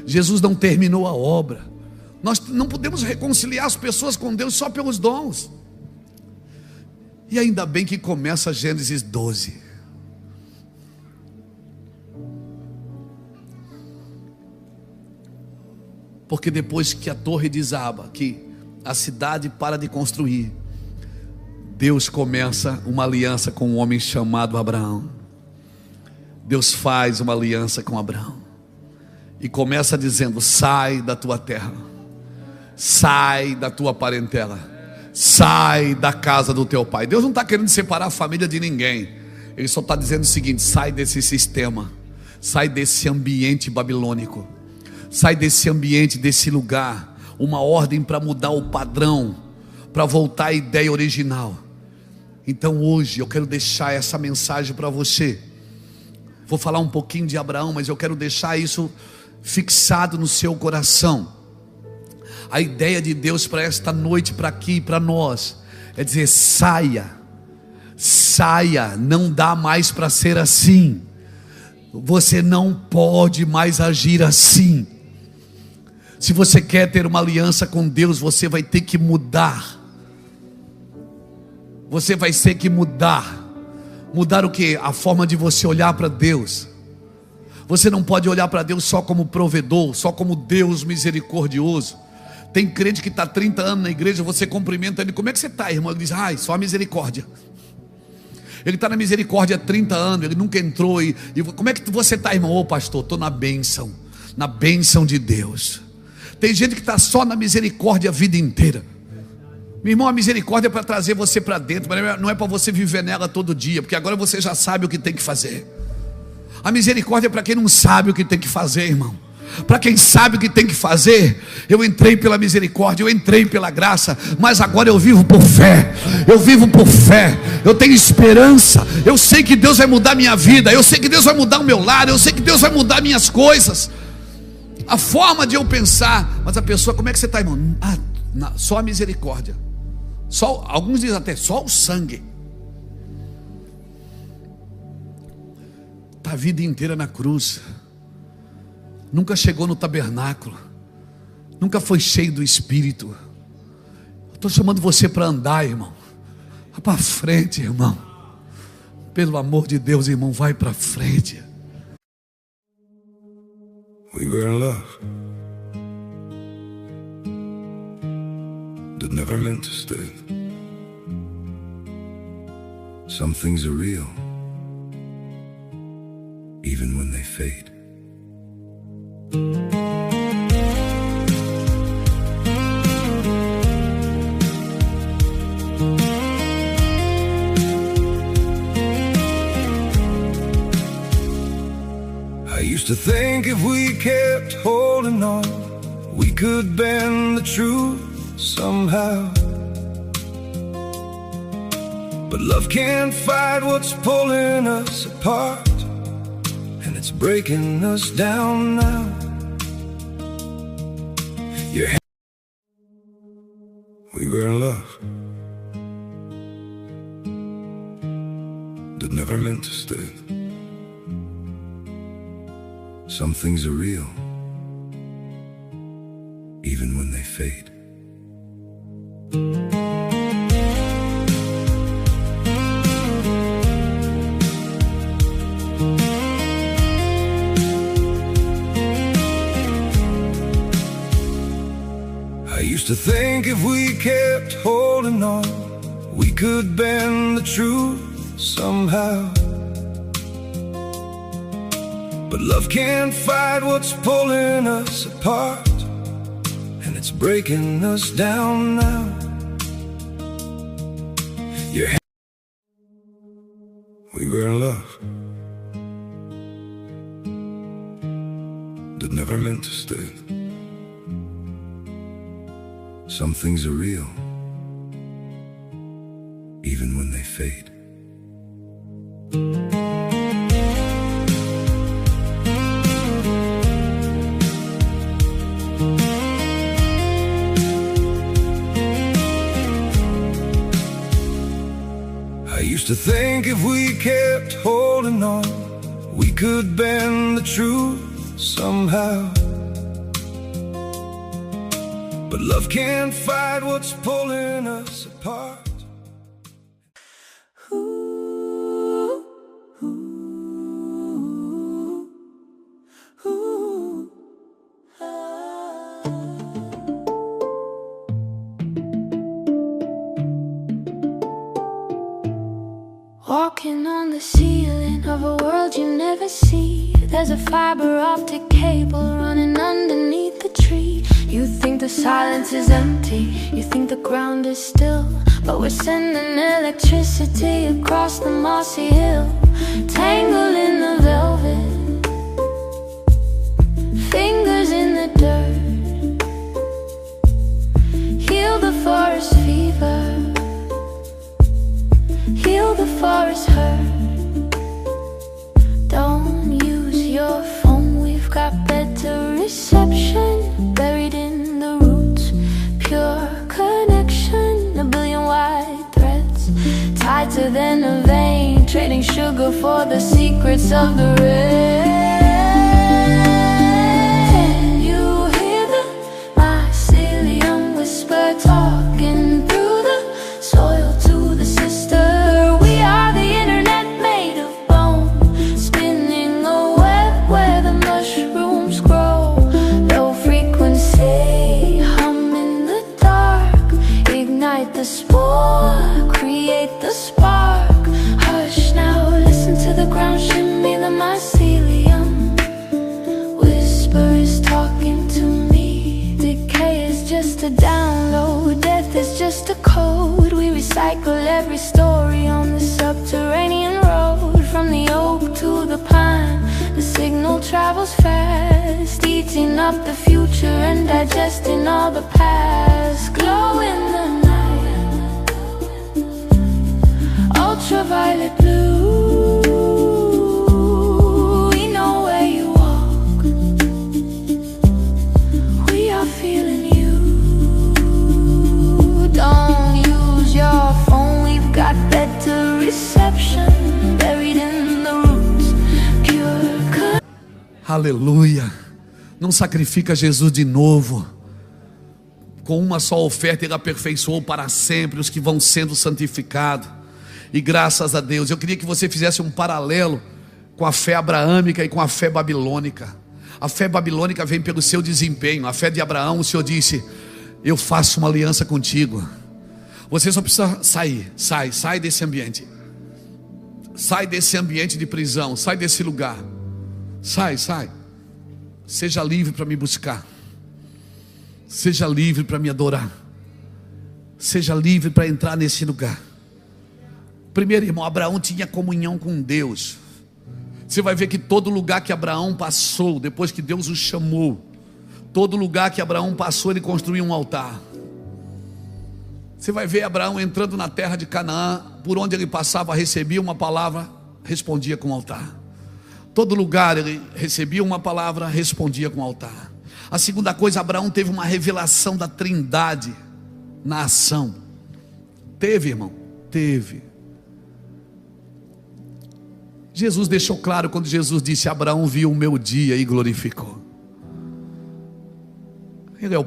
Jesus não terminou a obra. Nós não podemos reconciliar as pessoas com Deus só pelos dons. E ainda bem que começa Gênesis 12. Porque depois que a torre desaba, que a cidade para de construir, Deus começa uma aliança com um homem chamado Abraão. Deus faz uma aliança com Abraão e começa dizendo: sai da tua terra, sai da tua parentela, sai da casa do teu pai. Deus não está querendo separar a família de ninguém. Ele só está dizendo o seguinte: sai desse sistema, sai desse ambiente babilônico, sai desse ambiente, desse lugar. Uma ordem para mudar o padrão, para voltar à ideia original. Então hoje eu quero deixar essa mensagem para você. Vou falar um pouquinho de Abraão, mas eu quero deixar isso fixado no seu coração. A ideia de Deus para esta noite, para aqui, para nós, é dizer: saia, não dá mais para ser assim. Você não pode mais agir assim. Se você quer ter uma aliança com Deus, você vai ter que mudar. você vai ter que mudar. Mudar o quê? A forma de você olhar para Deus. Você não pode olhar para Deus só como provedor, só como Deus misericordioso. Tem crente que está 30 anos na igreja, você cumprimenta ele: como é que você está, irmão? Ele diz: ai, só a misericórdia. Ele está na misericórdia há 30 anos, ele nunca entrou. E como é que você está, irmão? Ô pastor, estou na bênção de Deus. Tem gente que está só na misericórdia a vida inteira. Meu irmão, a misericórdia é para trazer você para dentro, mas não é para você viver nela todo dia, porque agora você já sabe o que tem que fazer. A misericórdia é para quem não sabe o que tem que fazer, irmão. Para quem sabe o que tem que fazer. Eu entrei pela misericórdia, eu entrei pela graça, mas agora eu vivo por fé. Eu vivo por fé. Eu tenho esperança. Eu sei que Deus vai mudar minha vida. Eu sei que Deus vai mudar o meu lar. Eu sei que Deus vai mudar minhas coisas. A forma de eu pensar. Mas a pessoa: como é que você está, irmão? Só a misericórdia. Alguns dizem até só o sangue. Está a vida inteira na cruz. Nunca chegou no tabernáculo. Nunca foi cheio do Espírito. Estou chamando você para andar, irmão. Vá para frente, irmão. Pelo amor de Deus, irmão, vai para frente. We were in love that never meant to stay. Some things are real, even when they fade. I used to think if we kept holding on, we could bend the truth somehow. But love can't fight what's pulling us apart, and it's breaking us down now. We were in love that never meant to stay. Some things are real, even when they fade. I used to think if we kept holding on, we could bend the truth somehow. But love can't fight what's pulling us apart, and it's breaking us down now. We were in love that never meant to stay. Some things are real, even when they fade. I used to think if we kept holding on, we could bend the truth somehow. But love can't fight what's pulling us apart. Walking on the ceiling of a world you never see. There's a fiber optic cable running underneath the tree. You think the silence is empty, you think the ground is still, but we're sending electricity across the mossy hill. Tangled in the velvet, fingers in the dirt. Heal the forest fever, heal the forest hurt. Don't use your phone, we've got better reception. Buried in the roots, pure connection. A billion white threads, tighter than a vein, trading sugar for the secrets of the rain. You hear the mycelium whisper talking through the soil to the system. recycle every story on the subterranean road. From the oak to the pine, the signal travels fast, eating up the future and digesting all the past. Glow in the night, ultraviolet blue. We know where you walk, we are feeling you. Don't use your phone, we've got better reception. Buried in the roots, pure. Aleluia. Não sacrifica Jesus de novo. Com uma só oferta Ele aperfeiçoou para sempre os que vão sendo santificados. E graças a Deus, eu queria que você fizesse um paralelo com a fé abraâmica e com a fé babilônica. A fé babilônica vem pelo seu desempenho. A fé de Abraão, o Senhor disse: eu faço uma aliança contigo. Você só precisa sair. Sai desse ambiente. Sai desse ambiente de prisão. Sai desse lugar. Sai. Seja livre para me buscar. Seja livre para me adorar. Seja livre para entrar nesse lugar. Primeiro, irmão, Abraão tinha comunhão com Deus. Você vai ver que todo lugar que Abraão passou, depois que Deus o chamou, todo lugar que Abraão passou, ele construiu um altar. Você vai ver Abraão entrando na terra de Canaã, por onde ele passava, recebia uma palavra, respondia com altar. Todo lugar ele recebia uma palavra, respondia com altar. A segunda coisa, Abraão teve uma revelação da Trindade na ação. Teve, irmão? Teve. Jesus deixou claro quando Jesus disse: Abraão viu o meu dia e glorificou. Ele não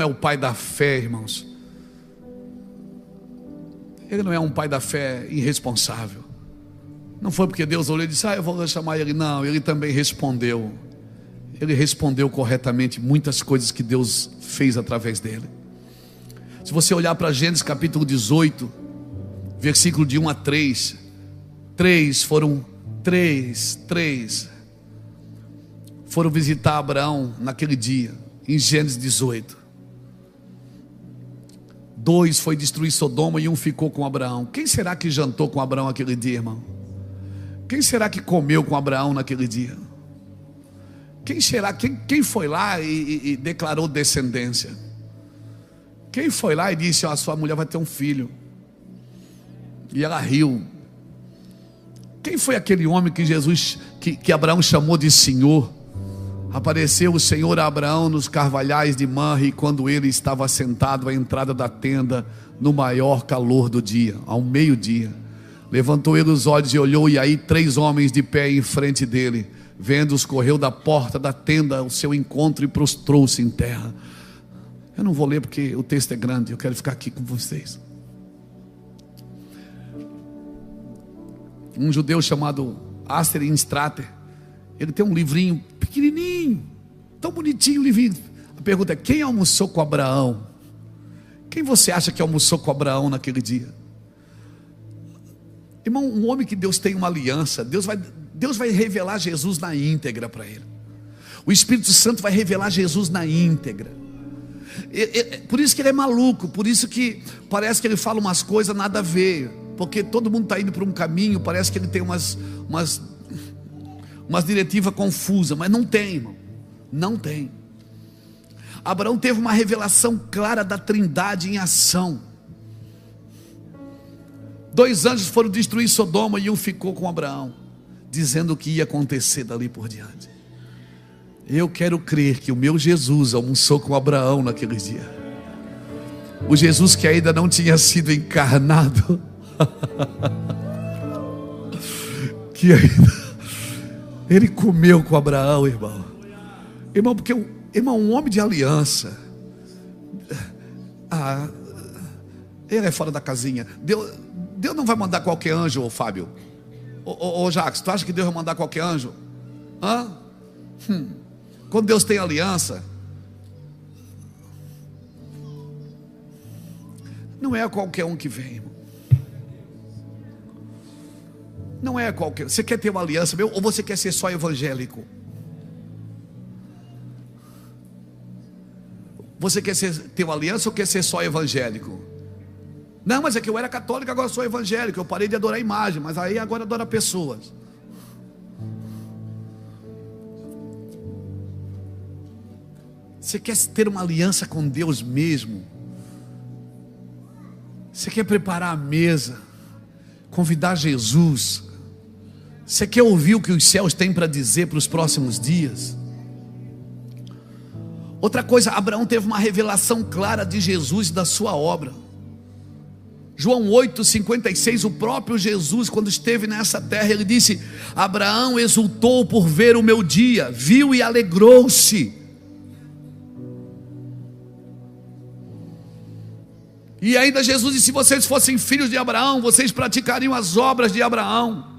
é o pai da fé, irmãos. Ele não é um pai da fé irresponsável. Não foi porque Deus olhou e disse: eu vou chamar ele. Não, ele também respondeu. Ele respondeu corretamente muitas coisas que Deus fez através dele. Se você olhar para Gênesis capítulo 18, versículo de 1 a 3, três foram visitar Abraão naquele dia, em Gênesis 18. 2 foi destruir Sodoma e 1 ficou com Abraão. Quem será que jantou com Abraão aquele dia, irmão? Quem será que comeu com Abraão naquele dia? Quem foi lá e declarou descendência? Quem foi lá e disse: a sua mulher vai ter um filho? E ela riu. Quem foi aquele homem que Abraão chamou de Senhor? Apareceu o Senhor a Abraão nos carvalhais de Mamre, quando ele estava sentado à entrada da tenda, no maior calor do dia, ao meio-dia. Levantou ele os olhos e olhou, e aí 3 homens de pé em frente dele. Vendo-os, correu da porta da tenda ao seu encontro e prostrou-se em terra. Eu não vou ler porque o texto é grande, eu quero ficar aqui com vocês. Um judeu chamado Aster Strater, ele tem um livrinho pequenininho, tão bonitinho o livrinho. A pergunta é: quem almoçou com Abraão? Quem você acha que almoçou com Abraão naquele dia? Irmão, um homem que Deus tem uma aliança, Deus vai revelar Jesus na íntegra para ele. O Espírito Santo vai revelar Jesus na íntegra. Por isso que ele é maluco, por isso que parece que ele fala umas coisas nada a ver, porque todo mundo está indo para um caminho, parece que ele tem umas diretivas confusas, mas não tem, irmão, não tem. Abraão teve uma revelação clara da Trindade em ação. 2 anjos foram destruir Sodoma e 1 ficou com Abraão, dizendo o que ia acontecer dali por diante. Eu quero crer que o meu Jesus almoçou com Abraão naquele dia. O Jesus que ainda não tinha sido encarnado, que ainda ele comeu com Abraão, irmão. Irmão, porque um homem de aliança, ele é fora da casinha. Deus não vai mandar qualquer anjo, ô Fábio. Ô Jacques, tu acha que Deus vai mandar qualquer anjo? Quando Deus tem aliança, não é qualquer um que vem, irmão. Não é qualquer. Você quer ter uma aliança, ou você quer ser só evangélico? Você quer ter uma aliança ou quer ser só evangélico? Não, mas é que eu era católico, agora sou evangélico. Eu parei de adorar imagem, mas aí agora adoro pessoas. Você quer ter uma aliança com Deus mesmo? Você quer preparar a mesa, convidar Jesus? Você quer ouvir o que os céus têm para dizer para os próximos dias? Outra coisa, Abraão teve uma revelação clara de Jesus e da sua obra. João 8,56, o próprio Jesus, quando esteve nessa terra, ele disse: Abraão exultou por ver o meu dia, viu e alegrou-se. E ainda Jesus disse: se vocês fossem filhos de Abraão, vocês praticariam as obras de Abraão.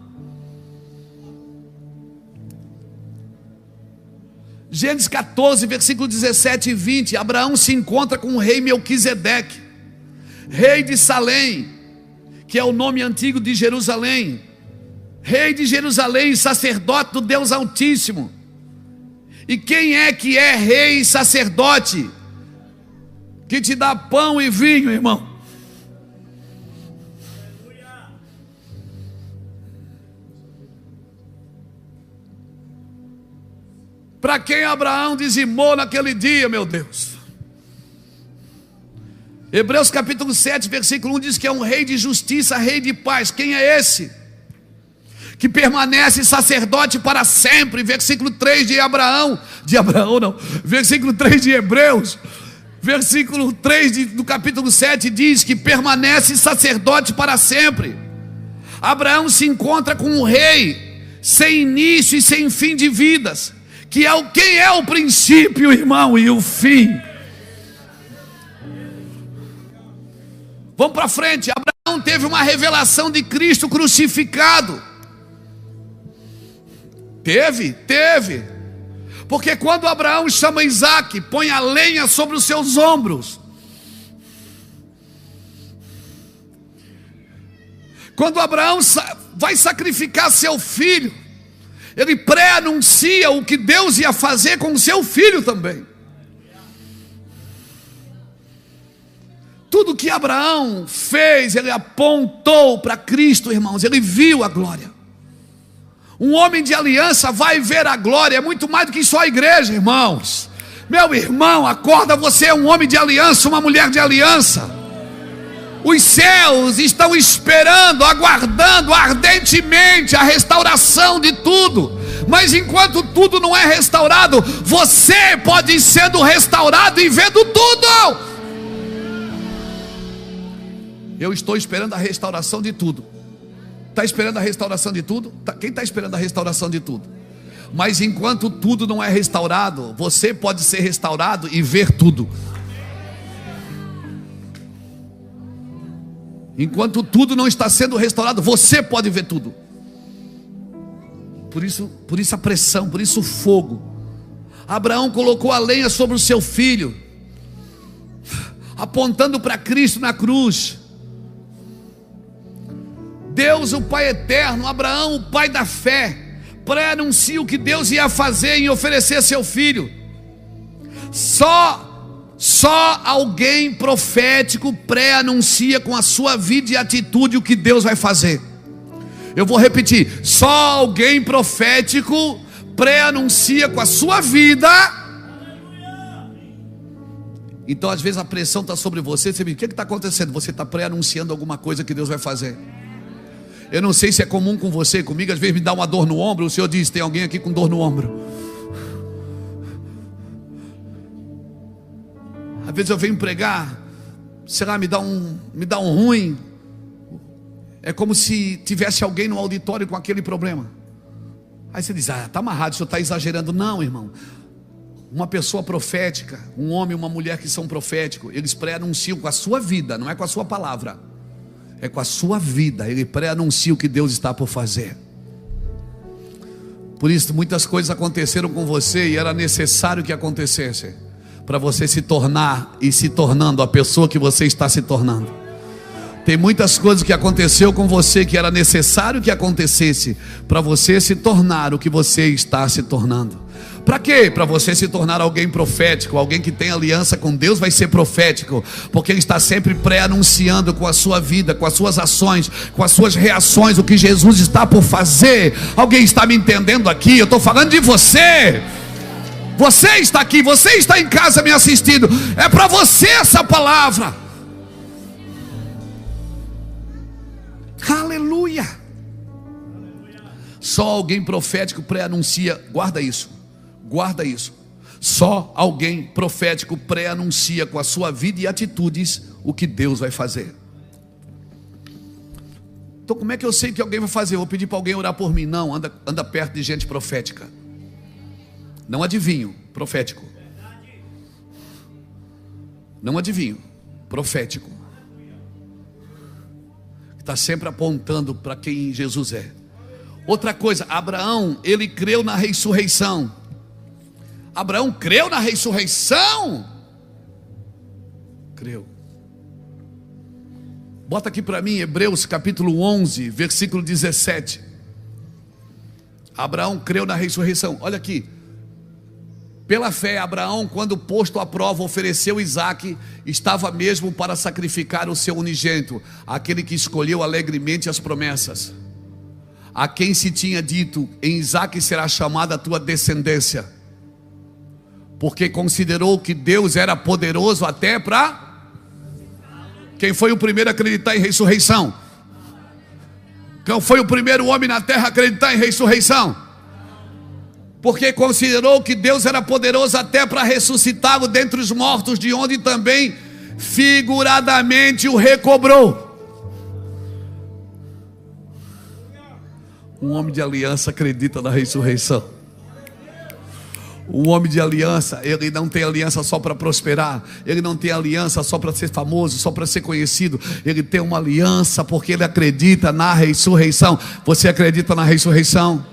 Gênesis 14, versículo 17 e 20, Abraão se encontra com o rei Melquisedeque, rei de Salém, que é o nome antigo de Jerusalém, rei de Jerusalém, sacerdote do Deus Altíssimo. E quem é que é rei e sacerdote? Que te dá pão e vinho, irmão. Para quem Abraão dizimou naquele dia, meu Deus. Hebreus capítulo 7, versículo 1 diz que é um rei de justiça, rei de paz. Quem é esse? Que permanece sacerdote para sempre. Versículo 3 versículo 3 de Hebreus, versículo 3 do capítulo 7 diz que permanece sacerdote para sempre. Abraão se encontra com um rei sem início e sem fim de vidas, que é quem é o princípio, irmão, e o fim. Vamos para frente. Abraão teve uma revelação de Cristo crucificado. Teve. Porque quando Abraão chama Isaac, põe a lenha sobre os seus ombros. Quando Abraão vai sacrificar seu filho, ele pré-anuncia o que Deus ia fazer com o seu filho também. Tudo que Abraão fez, ele apontou para Cristo, irmãos. Ele viu a glória. Um homem de aliança vai ver a glória. É muito mais do que só a igreja, irmãos. Meu irmão, acorda, você é um homem de aliança, uma mulher de aliança. Os céus estão esperando, aguardando ardentemente a restauração de tudo. Mas enquanto tudo não é restaurado, você pode ir sendo restaurado e vendo tudo. Eu estou esperando a restauração de tudo. Está esperando a restauração de tudo? Quem está esperando a restauração de tudo? Mas enquanto tudo não é restaurado, você pode ser restaurado e ver tudo. Enquanto tudo não está sendo restaurado, você pode ver tudo. Por isso a pressão, por isso o fogo. Abraão colocou a lenha sobre o seu filho, apontando para Cristo na cruz. Deus, o Pai eterno, Abraão, o pai da fé, pré-anuncia o que Deus ia fazer em oferecer seu filho. Só alguém profético pré-anuncia com a sua vida e atitude o que Deus vai fazer. Eu vou repetir: só alguém profético pré-anuncia com a sua vida. Então às vezes a pressão está sobre você. Você diz: o que está acontecendo? Você está pré-anunciando alguma coisa que Deus vai fazer. Eu não sei se é comum com você, comigo às vezes me dá uma dor no ombro. O Senhor diz: tem alguém aqui com dor no ombro. Às vezes eu venho pregar, será me dá um ruim. É como se tivesse alguém no auditório com aquele problema. Aí você diz: está amarrado, o senhor está exagerando. Não, irmão. Uma pessoa profética, um homem e uma mulher que são proféticos, eles pré-anunciam com a sua vida, não é com a sua palavra, é com a sua vida. Ele pré-anuncia o que Deus está por fazer. Por isso muitas coisas aconteceram com você e era necessário que acontecesse, para você se tornar e se tornando a pessoa que você está se tornando. Tem muitas coisas que aconteceu com você que era necessário que acontecesse para você se tornar o que você está se tornando. Para quê? Para você se tornar alguém profético. Alguém que tem aliança com Deus vai ser profético, porque ele está sempre pré-anunciando com a sua vida, com as suas ações, com as suas reações, o que Jesus está por fazer. Alguém está me entendendo aqui? Eu estou falando de você. Você está aqui, você está em casa me assistindo. É para você essa palavra. Aleluia. Só alguém profético pré-anuncia. Guarda isso. Guarda isso. Só alguém profético pré-anuncia com a sua vida e atitudes o que Deus vai fazer. Então como é que eu sei que alguém vai fazer? Eu vou pedir para alguém orar por mim. Não, anda perto de gente profética. Não adivinho, profético. Não adivinho, profético. Está sempre apontando para quem Jesus é. Outra coisa, Abraão, ele creu na ressurreição. Abraão creu na ressurreição? Creu. Bota aqui para mim Hebreus capítulo 11, versículo 17. Abraão creu na ressurreição. Olha aqui. Pela fé, Abraão, quando posto à prova, ofereceu Isaque, estava mesmo para sacrificar o seu unigênito, aquele que escolheu alegremente as promessas, a quem se tinha dito: em Isaque será chamada a tua descendência, porque considerou que Deus era poderoso até para... Quem foi o primeiro a acreditar em ressurreição? Quem foi o primeiro homem na terra a acreditar em ressurreição? Porque considerou que Deus era poderoso até para ressuscitá-lo dentre os mortos, de onde também figuradamente o recobrou. Um homem de aliança acredita na ressurreição. Um homem de aliança, ele não tem aliança só para prosperar. Ele não tem aliança só para ser famoso, só para ser conhecido. Ele tem uma aliança porque ele acredita na ressurreição. Você acredita na ressurreição?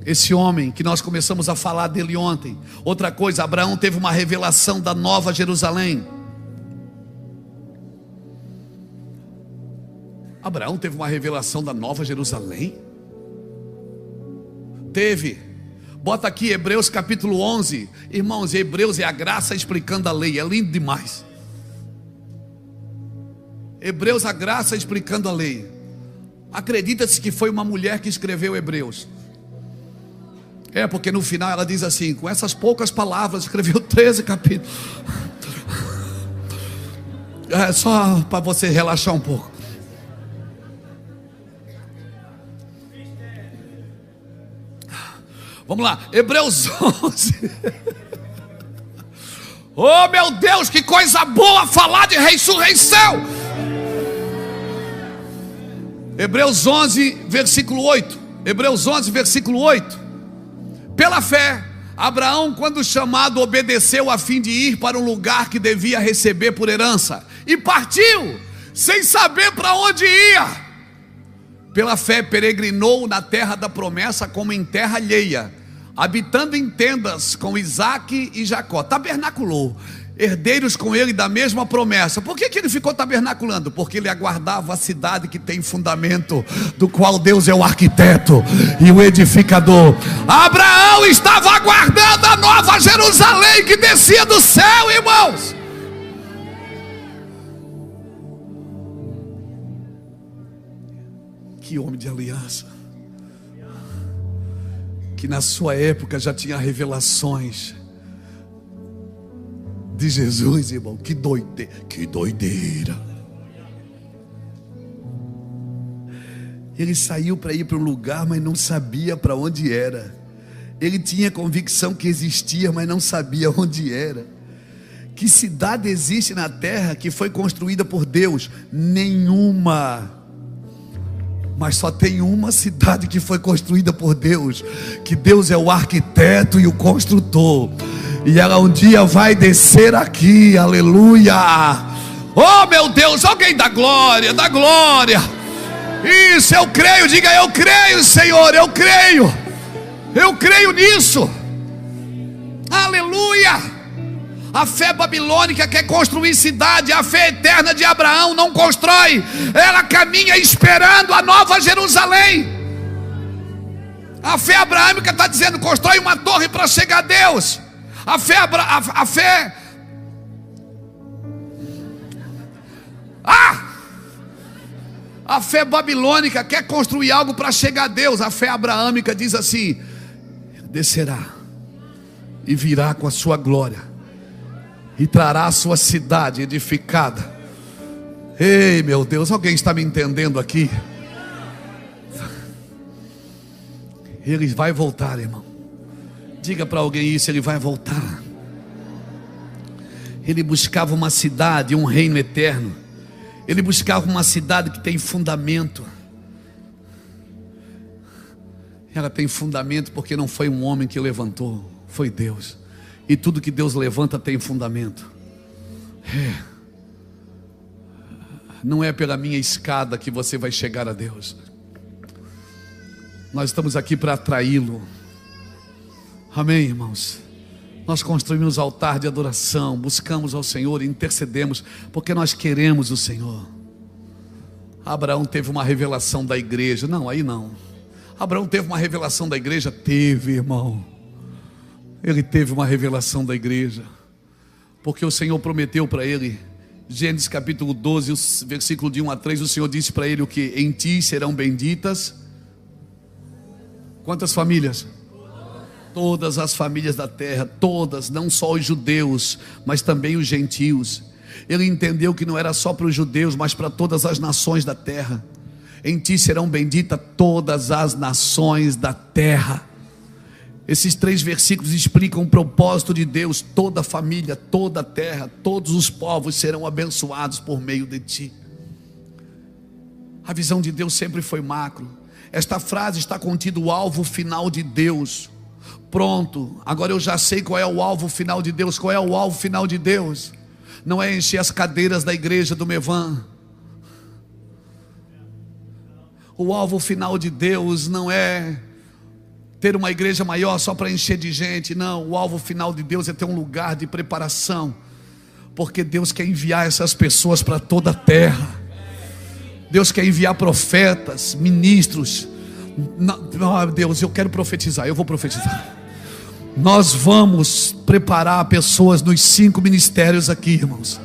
Esse homem que nós começamos a falar dele ontem. Outra coisa, Abraão teve uma revelação da Nova Jerusalém. Abraão teve uma revelação da Nova Jerusalém? Teve. Bota aqui Hebreus capítulo 11. Irmãos, Hebreus é a graça explicando a lei. É lindo demais. Hebreus, a graça explicando a lei. Acredita-se que foi uma mulher que escreveu Hebreus. É, porque no final ela diz assim: com essas poucas palavras escreveu 13 capítulos. É só para você relaxar um pouco. Vamos lá, Hebreus 11. Oh meu Deus, que coisa boa falar de ressurreição. Hebreus 11, versículo 8. Hebreus 11, versículo 8. Pela fé, Abraão, quando chamado, obedeceu a fim de ir para um lugar que devia receber por herança, e partiu, sem saber para onde ia. Pela fé peregrinou na terra da promessa como em terra alheia, habitando em tendas com Isaque e Jacó. Tabernaculou, herdeiros com ele da mesma promessa. Por que ele ficou tabernaculando? Porque ele aguardava a cidade que tem fundamento, do qual Deus é o arquiteto e o edificador. Abraão estava aguardando a Nova Jerusalém que descia do céu, irmãos. Que homem de aliança, que na sua época já tinha revelações de Jesus, irmão. Que doideira, que doideira. Ele saiu para ir para um lugar, mas não sabia para onde era. Ele tinha convicção que existia, mas não sabia onde era. Que cidade existe na terra que foi construída por Deus? Nenhuma. Mas só tem uma cidade que foi construída por Deus, que Deus é o arquiteto e o construtor, e ela um dia vai descer aqui, aleluia. Oh meu Deus, alguém dá glória, dá glória. Isso, eu creio, diga: eu creio, Senhor, eu creio nisso, aleluia. A fé babilônica quer construir cidade. A fé eterna de Abraão não constrói. Ela caminha esperando a Nova Jerusalém. A fé abraâmica está dizendo: constrói uma torre para chegar a Deus. A fé babilônica quer construir algo para chegar a Deus. A fé abraâmica diz assim: descerá e virá com a sua glória e trará a sua cidade edificada. Ei, meu Deus, alguém está me entendendo aqui? Ele vai voltar, irmão. Diga para alguém isso: ele vai voltar. Ele buscava uma cidade, um reino eterno. Ele buscava uma cidade que tem fundamento. Ela tem fundamento porque não foi um homem que levantou, foi Deus. E tudo que Deus levanta tem fundamento. Não é pela minha escada que você vai chegar a Deus. Nós estamos aqui para atraí-lo. Amém, irmãos? Nós construímos altar de adoração, buscamos ao Senhor e intercedemos, porque nós queremos o Senhor. Abraão teve uma revelação da igreja. Não, aí não. Abraão teve uma revelação da igreja? Teve, irmão. Ele teve uma revelação da igreja, porque o Senhor prometeu para ele. Gênesis capítulo 12, versículo de 1 a 3, o Senhor disse para ele o que? Em ti serão benditas quantas famílias? Todas as famílias da terra, todas, não só os judeus, mas também os gentios. Ele entendeu que não era só para os judeus, mas para todas as nações da terra. Em ti serão benditas todas as nações da terra. Esses 3 versículos explicam o propósito de Deus. Toda família, toda a terra, todos os povos serão abençoados por meio de ti. A visão de Deus sempre foi macro. Esta frase está contido o alvo final de Deus. Pronto, agora eu já sei qual é o alvo final de Deus. Qual é o alvo final de Deus? Não é encher as cadeiras da igreja do Mevan. O alvo final de Deus não é ter uma igreja maior só para encher de gente. Não, o alvo final de Deus é ter um lugar de preparação, porque Deus quer enviar essas pessoas para toda a terra. Deus quer enviar profetas, ministros. Não, Deus, eu quero profetizar, eu vou profetizar. Nós vamos preparar pessoas nos 5 ministérios aqui, irmãos.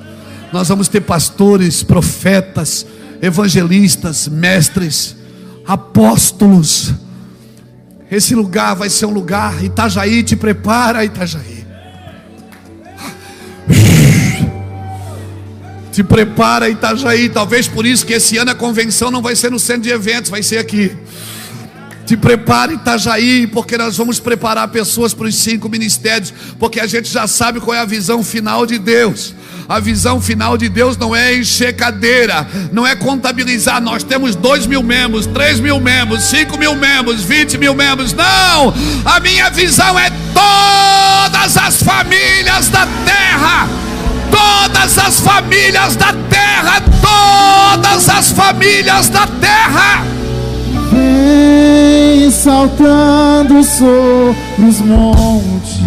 Nós vamos ter pastores, profetas, evangelistas, mestres, apóstolos. Esse lugar vai ser um lugar. Itajaí, te prepara, Itajaí. Te prepara, Itajaí. Talvez por isso que esse ano a convenção não vai ser no centro de eventos, vai ser aqui. Te prepara, Itajaí, porque nós vamos preparar pessoas para os 5 ministérios, porque a gente já sabe qual é a visão final de Deus. A visão final de Deus não é encher cadeira, não é contabilizar. Nós temos 2.000 membros, 3.000 membros, 5.000 membros, 20.000 membros. Não, a minha visão é todas as famílias da terra. Todas as famílias da terra. Todas as famílias da terra. Vem saltando sobre os montes,